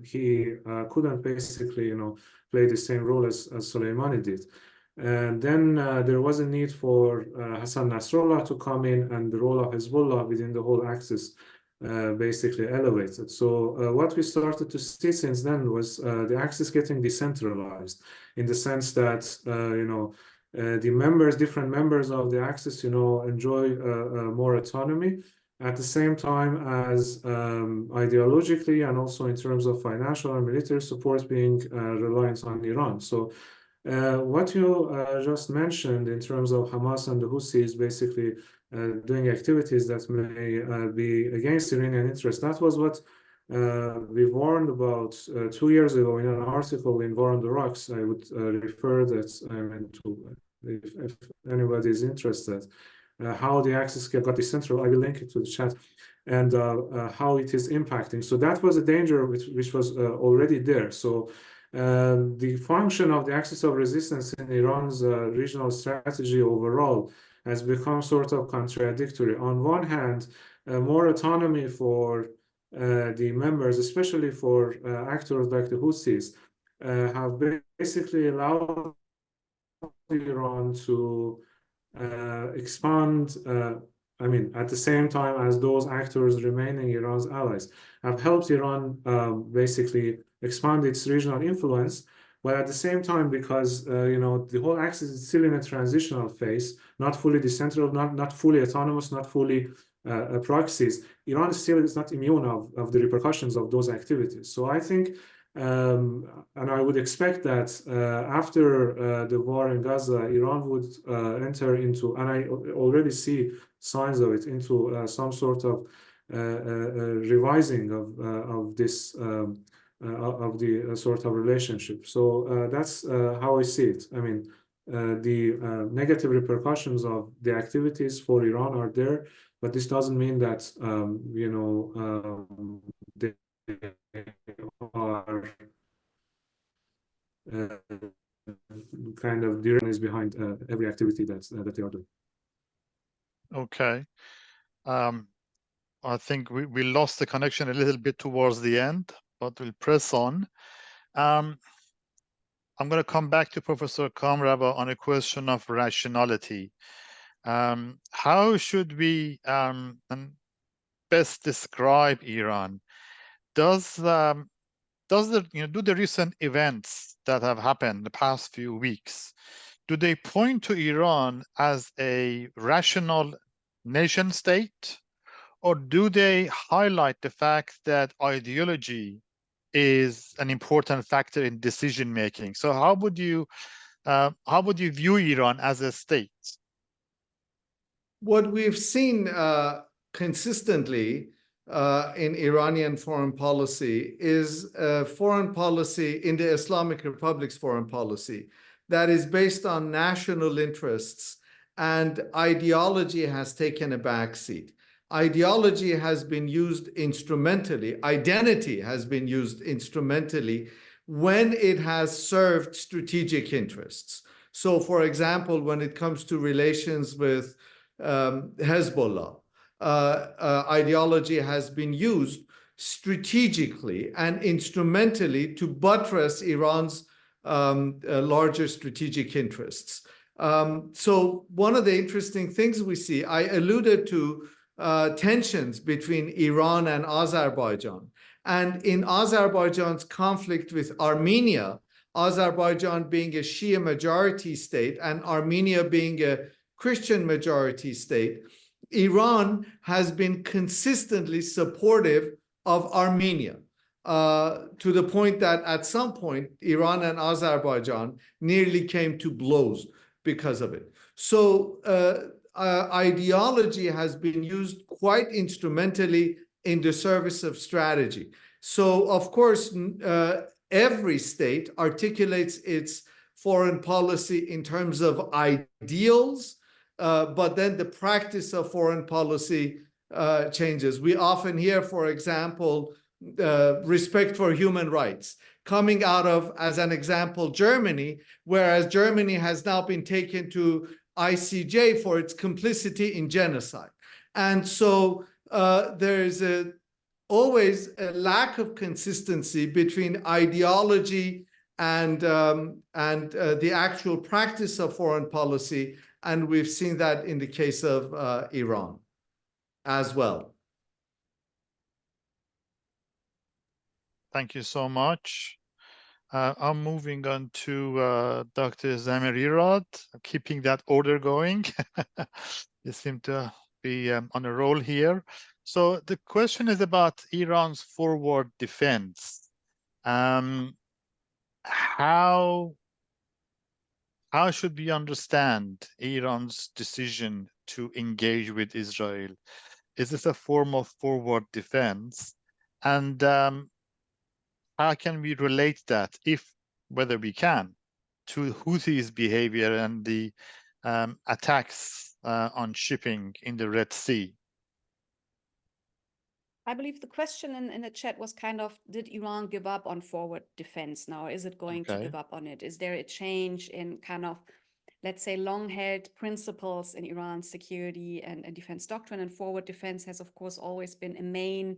he couldn't basically, you know, play the same role as Soleimani did. And then there was a need for Hassan Nasrallah to come in, and the role of Hezbollah within the whole axis basically elevated. So what we started to see since then was the axis getting decentralized, in the sense that, you know, different members of the axis, enjoy more autonomy, at the same time as ideologically and also in terms of financial and military support being reliant on Iran. So what you just mentioned in terms of Hamas and the Houthis basically doing activities that may be against Iranian interests, that was what we warned about 2 years ago in an article in War on the Rocks. I would refer that to if anybody is interested. How the axis got decentralized, I will link it to the chat, and how it is impacting. So that was a danger which was already there. So the function of the axis of resistance in Iran's regional strategy overall has become sort of contradictory. On one hand, more autonomy for the members, especially for actors like the Houthis, have basically allowed Iran to expand, at the same time as those actors remaining Iran's allies, have helped Iran basically expand its regional influence. But at the same time, because the whole axis is still in a transitional phase, not fully decentralized, not fully autonomous, not fully proxies, Iran still is not immune of the repercussions of those activities. So I think, and I would expect that after the war in Gaza, Iran would enter into, and I already see signs of it, into some sort of revising of this of the sort of relationship. So that's how I see it. The negative repercussions of the activities for Iran are there, but this doesn't mean that they are kind of the Iran is behind every activity that they are doing. Okay. I think we lost the connection a little bit towards the end, but we'll press on. I'm going to come back to Professor Kamrava on a question of rationality. How should we best describe Iran? Do the recent events that have happened the past few weeks, do they point to Iran as a rational nation state, or do they highlight the fact that ideology is an important factor in decision making? So how would you view Iran as a state? What we've seen consistently in Iranian foreign policy is foreign policy in the Islamic Republic's foreign policy that is based on national interests, and ideology has taken a backseat. Ideology has been used instrumentally, identity has been used instrumentally when it has served strategic interests. So, for example, when it comes to relations with Hezbollah, ideology has been used strategically and instrumentally to buttress Iran's larger strategic interests. So one of the interesting things we see, I alluded to tensions between Iran and Azerbaijan. And in Azerbaijan's conflict with Armenia, Azerbaijan being a Shia majority state and Armenia being a Christian majority state, Iran has been consistently supportive of Armenia to the point that at some point, Iran and Azerbaijan nearly came to blows because of it. So ideology has been used quite instrumentally in the service of strategy. So, of course, every state articulates its foreign policy in terms of ideals, but then the practice of foreign policy changes. We often hear, for example, respect for human rights coming out of, as an example, Germany, whereas Germany has now been taken to ICJ for its complicity in genocide. And so there is always a lack of consistency between ideology and the actual practice of foreign policy. And we've seen that in the case of Iran as well. Thank you so much. I'm moving on to Dr. Zamerirad, keeping that order going. You seem to be on a roll here. So the question is about Iran's forward defense. How should we understand Iran's decision to engage with Israel? Is this a form of forward defense? And how can we relate that, whether we can, to Houthis' behavior and the attacks on shipping in the Red Sea? I believe the question in the chat was kind of, did Iran give up on forward defense now? Is it going to give up on it? Is there a change in kind of, let's say, long-held principles in Iran's security and defense doctrine? And forward defense has, of course, always been a main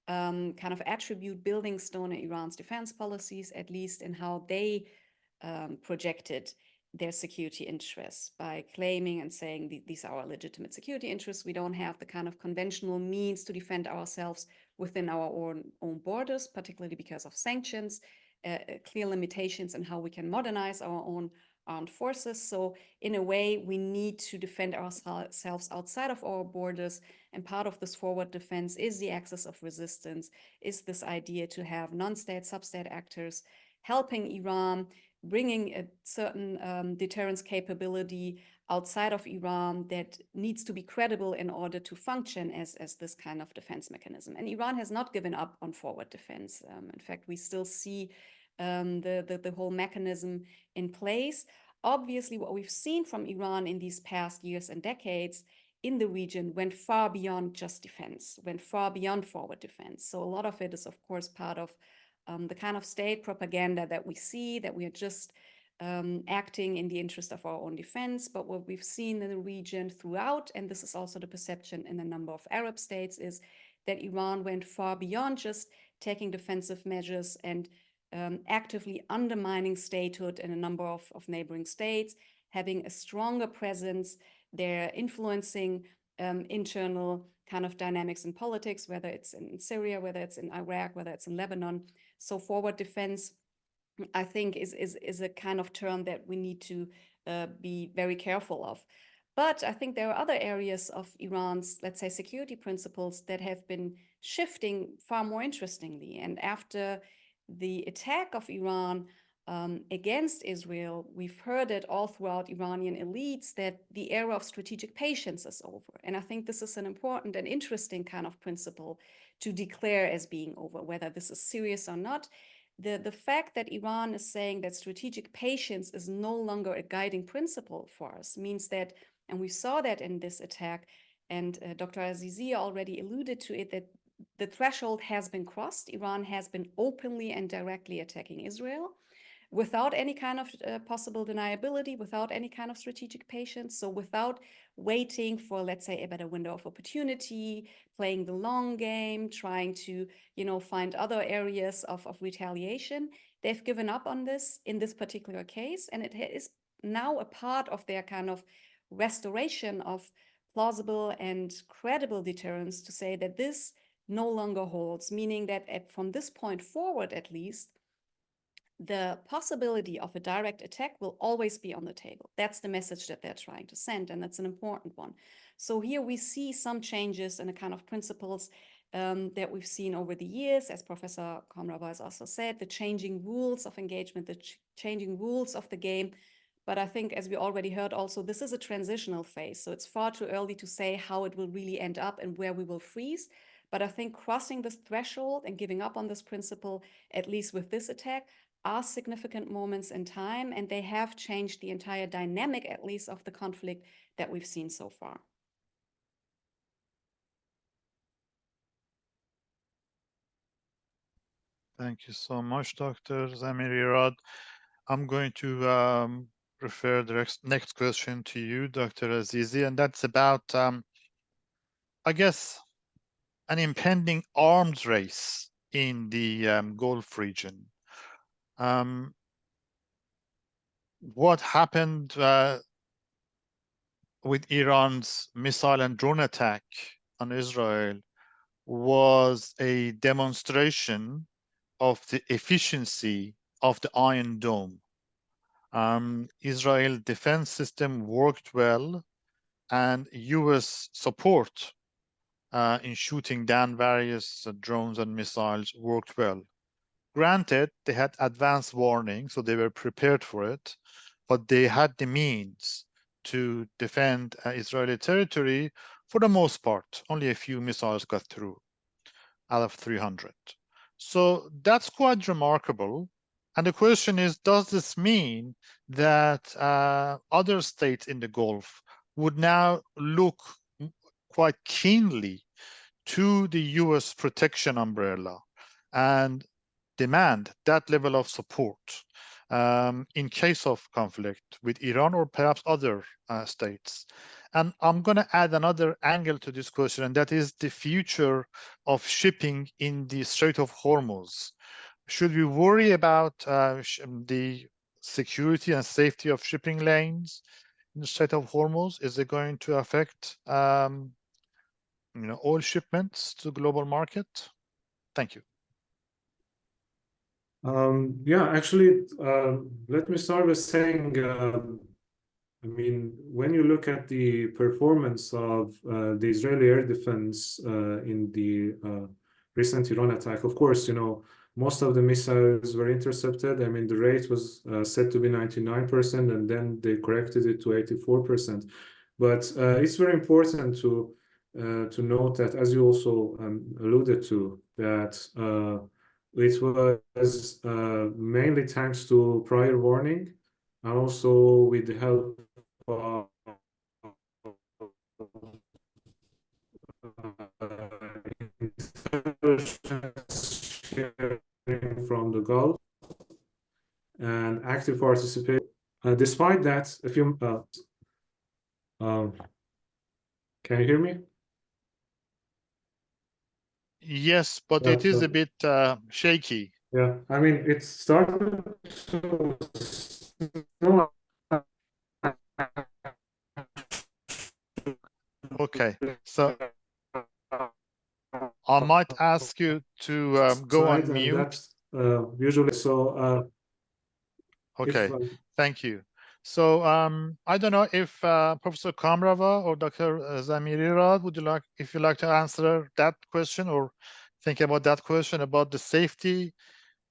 kind of attribute, building stone in Iran's defense policies, at least in how they projected their security interests by claiming and saying these are our legitimate security interests. We don't have the kind of conventional means to defend ourselves within our own borders, particularly because of sanctions, clear limitations in how we can modernize our own armed forces. So in a way, we need to defend ourselves outside of our borders. And part of this forward defense is the axis of resistance, is this idea to have non-state, sub-state actors helping Iran, bringing a certain deterrence capability outside of Iran that needs to be credible in order to function as this kind of defense mechanism. And Iran has not given up on forward defense. In fact, we still see the whole mechanism in place. Obviously, what we've seen from Iran in these past years and decades in the region went far beyond just defense, went far beyond forward defense. So a lot of it is, of course, part of the kind of state propaganda that we see, that we are just acting in the interest of our own defense. But what we've seen in the region throughout, and this is also the perception in a number of Arab states, is that Iran went far beyond just taking defensive measures and actively undermining statehood in a number of neighboring states, having a stronger presence. They're influencing internal kind of dynamics in politics, whether it's in Syria, whether it's in Iraq, whether it's in Lebanon. So forward defense, I think, is a kind of term that we need to be very careful of. But I think there are other areas of Iran's, let's say, security principles that have been shifting far more interestingly. And after the attack of Iran against Israel, we've heard it all throughout Iranian elites that the era of strategic patience is over. And I think this is an important and interesting kind of principle to declare as being over, whether this is serious or not. The fact that Iran is saying that strategic patience is no longer a guiding principle for us means that, and we saw that in this attack, and Dr. Azizi already alluded to it, that the threshold has been crossed. Iran has been openly and directly attacking Israel without any kind of possible deniability, without any kind of strategic patience. So without waiting for, let's say, a better window of opportunity, playing the long game, trying to, find other areas of retaliation, they've given up on this in this particular case. And it is now a part of their kind of restoration of plausible and credible deterrence to say that this no longer holds, meaning that from this point forward, at least, the possibility of a direct attack will always be on the table. That's the message that they're trying to send, and that's an important one. So here we see some changes in the kind of principles that we've seen over the years, as Professor Komrava has also said, the changing rules of engagement, the changing rules of the game. But I think, as we already heard also, this is a transitional phase. So it's far too early to say how it will really end up and where we will freeze. But I think crossing this threshold and giving up on this principle, at least with this attack, are significant moments in time, and they have changed the entire dynamic, at least, of the conflict that we've seen so far. Thank you so much, Dr. Zamerirad. I'm going to refer the next question to you, Dr. Azizi, and that's about, I guess, an impending arms race in the Gulf region. What happened with Iran's missile and drone attack on Israel was a demonstration of the efficiency of the Iron Dome. Israel defense system worked well, and US support in shooting down various drones and missiles worked well. Granted, they had advance warning, so they were prepared for it, but they had the means to defend Israeli territory for the most part. Only a few missiles got through out of 300. So that's quite remarkable. And the question is, does this mean that other states in the Gulf would now look quite keenly to the US protection umbrella and demand that level of support in case of conflict with Iran or perhaps other states? And I'm going to add another angle to this question, and that is the future of shipping in the Strait of Hormuz. Should we worry about the security and safety of shipping lanes in the Strait of Hormuz? Is it going to affect oil shipments to the global market? Thank you. Yeah, actually, let me start with saying, I mean, when you look at the performance of the Israeli air defense in the recent Iran attack, of course, most of the missiles were intercepted. I mean, the rate was said to be 99%, and then they corrected it to 84%. But it's very important to note that, as you also alluded to, that it was mainly thanks to prior warning, and also with the help of intelligence sharing from the Gulf and active participation. Despite that, if you can you hear me? Yes, but Yeah, it is so- a bit shaky. Yeah, I mean, it started to snow. Okay, so I might ask you to go on Side, and mute. that's usually so. Okay, If, thank you. So I don't know if Professor Kamrava or Dr. Zamirira, if you'd like to answer that question or think about that question about the safety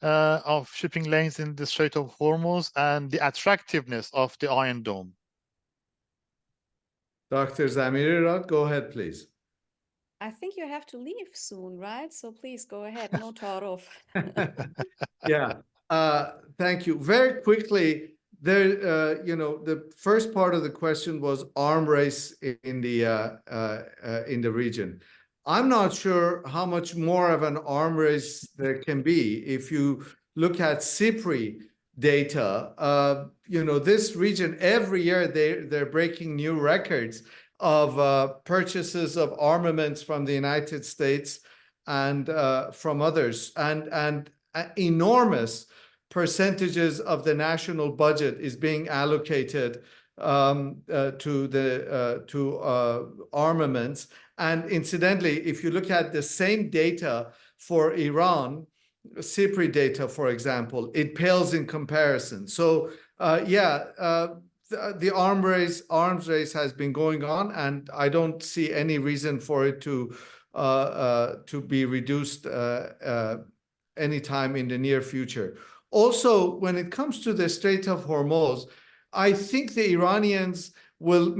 of shipping lanes in the Strait of Hormuz and the attractiveness of the Iron Dome. Dr. Zamirira, go ahead, please. I think you have to leave soon, right? So please go ahead. No Tarov. Yeah, thank you. Very quickly, there, the first part of the question was arm race in the region. I'm not sure how much more of an arm race there can be. If you look at CIPRI data, this region every year they're breaking new records of purchases of armaments from the United States and from others, and enormous percentages of the national budget is being allocated to armaments. And incidentally, if you look at the same data for Iran, CIPRI data, for example, it pales in comparison. So the arms race has been going on, and I don't see any reason for it to be reduced anytime in the near future. Also, when it comes to the Strait of Hormuz, I think the Iranians will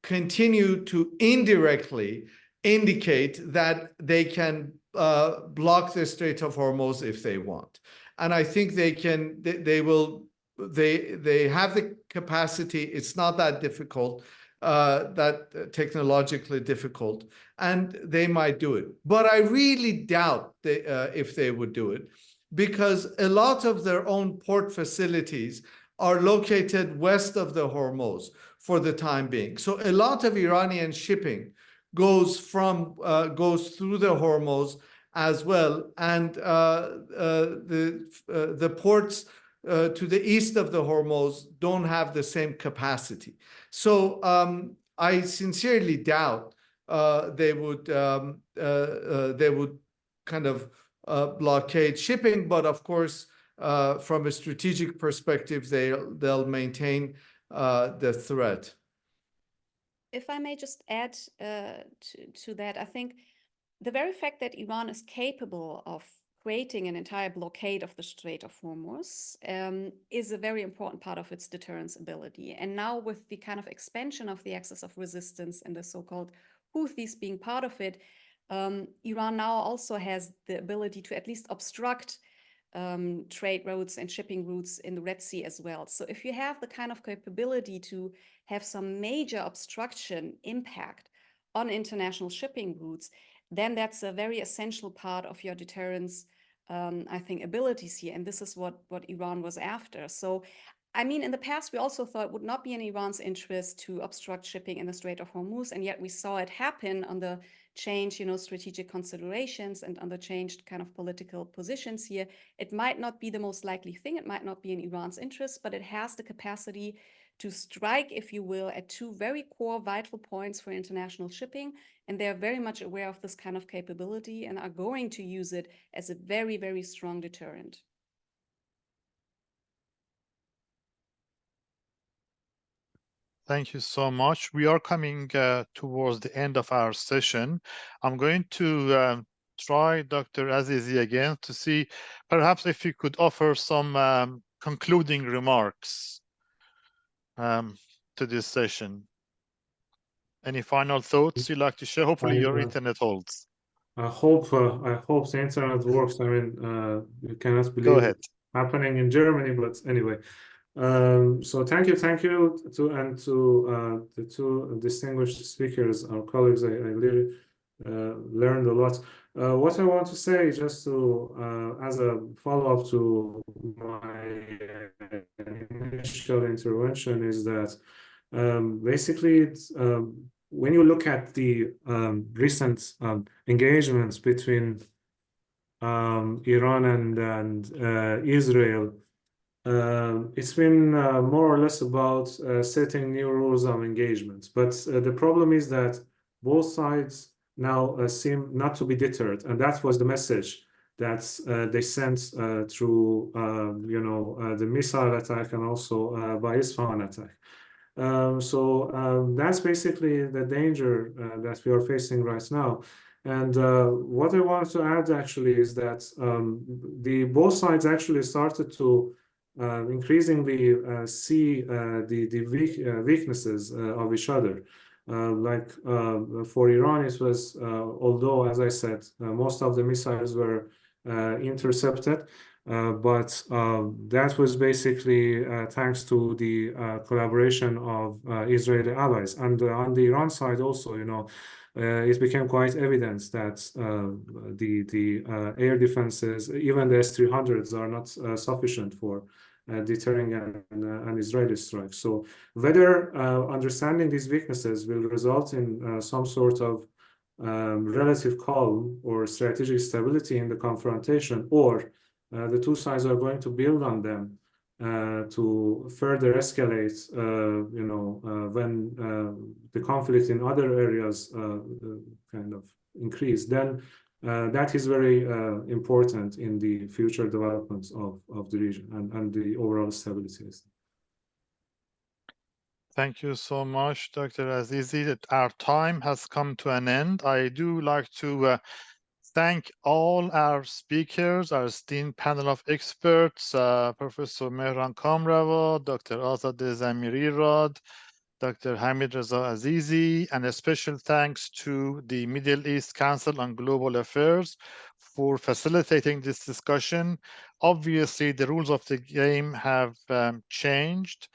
continue to indirectly indicate that they can block the Strait of Hormuz if they want. And I think they have the capacity. It's not that difficult, that technologically difficult, and they might do it. But I really doubt if they would do it, because a lot of their own port facilities are located west of the Hormuz for the time being. So a lot of Iranian shipping goes through the Hormuz as well, and the ports to the east of the Hormuz don't have the same capacity. So I sincerely doubt they would kind of blockade shipping. But of course, from a strategic perspective, they'll maintain the threat. If I may just add to that, I think the very fact that Iran is capable of creating an entire blockade of the Strait of Hormuz is a very important part of its deterrence ability. And now with the kind of expansion of the axis of resistance and the so-called Houthis being part of it, Iran now also has the ability to at least obstruct trade routes and shipping routes in the Red Sea as well. So if you have the kind of capability to have some major obstruction impact on international shipping routes, then that's a very essential part of your deterrence, I think, abilities here. And this is what Iran was after. So, I mean, in the past, we also thought it would not be in Iran's interest to obstruct shipping in the Strait of Hormuz. And yet we saw it happen on the change, strategic considerations and on the changed kind of political positions here. It might not be the most likely thing. It might not be in Iran's interest, but it has the capacity to strike, if you will, at two very core vital points for international shipping. And they're very much aware of this kind of capability and are going to use it as a very, very strong deterrent. Thank you so much. We are coming towards the end of our session. I'm going to try Dr. Azizi again to see perhaps if you could offer some concluding remarks to this session. Any final thoughts you'd like to share? Hopefully your internet holds. I hope the internet works. I mean, you cannot believe Go ahead. it's happening in Germany, but anyway. So thank you to the two distinguished speakers, our colleagues. I really learned a lot. What I want to say, just to as a follow-up to my initial intervention, is that basically it's, when you look at the recent engagements between Iran and Israel, it's been more or less about setting new rules of engagement. But the problem is that both sides now seem not to be deterred, and that was the message that they sent through, the missile attack and also by Isfahan attack. So that's basically the danger that we are facing right now. And what I want to add actually is that both sides actually started to increasingly see the weaknesses of each other. Like for Iran, it was, although, as I said, most of the missiles were intercepted, but that was basically thanks to the collaboration of Israeli allies. And on the Iran side also, it became quite evident that the air defenses, even the S-300s, are not sufficient for deterring an Israeli strike. So whether understanding these weaknesses will result in some sort of relative calm or strategic stability in the confrontation, or the two sides are going to build on them to further escalate, when the conflict in other areas kind of increase, then that is very important in the future developments of the region and the overall stability. Thank you so much, Dr. Azizi. Our time has come to an end. I do like to thank all our speakers, our esteemed panel of experts, Professor Mehran Kamrava, Dr. Azadeh Zamiriraad, Dr. Hamid Reza Azizi, and a special thanks to the Middle East Council on Global Affairs for facilitating this discussion. Obviously, the rules of the game have changed.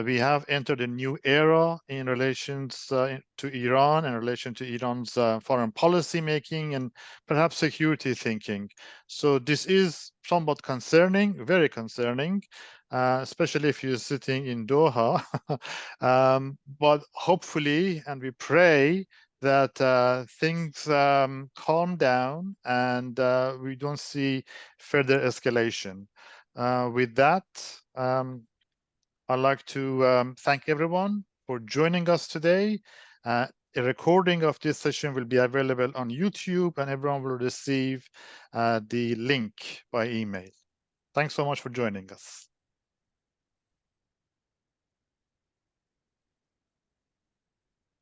We have entered a new era in relations to Iran, in relation to Iran's foreign policy making and perhaps security thinking. So this is somewhat concerning, very concerning, especially if you're sitting in Doha. But hopefully, and we pray that things calm down and we don't see further escalation. With that, I'd like to thank everyone for joining us today. A recording of this session will be available on YouTube, and everyone will receive the link by email. Thanks so much for joining us.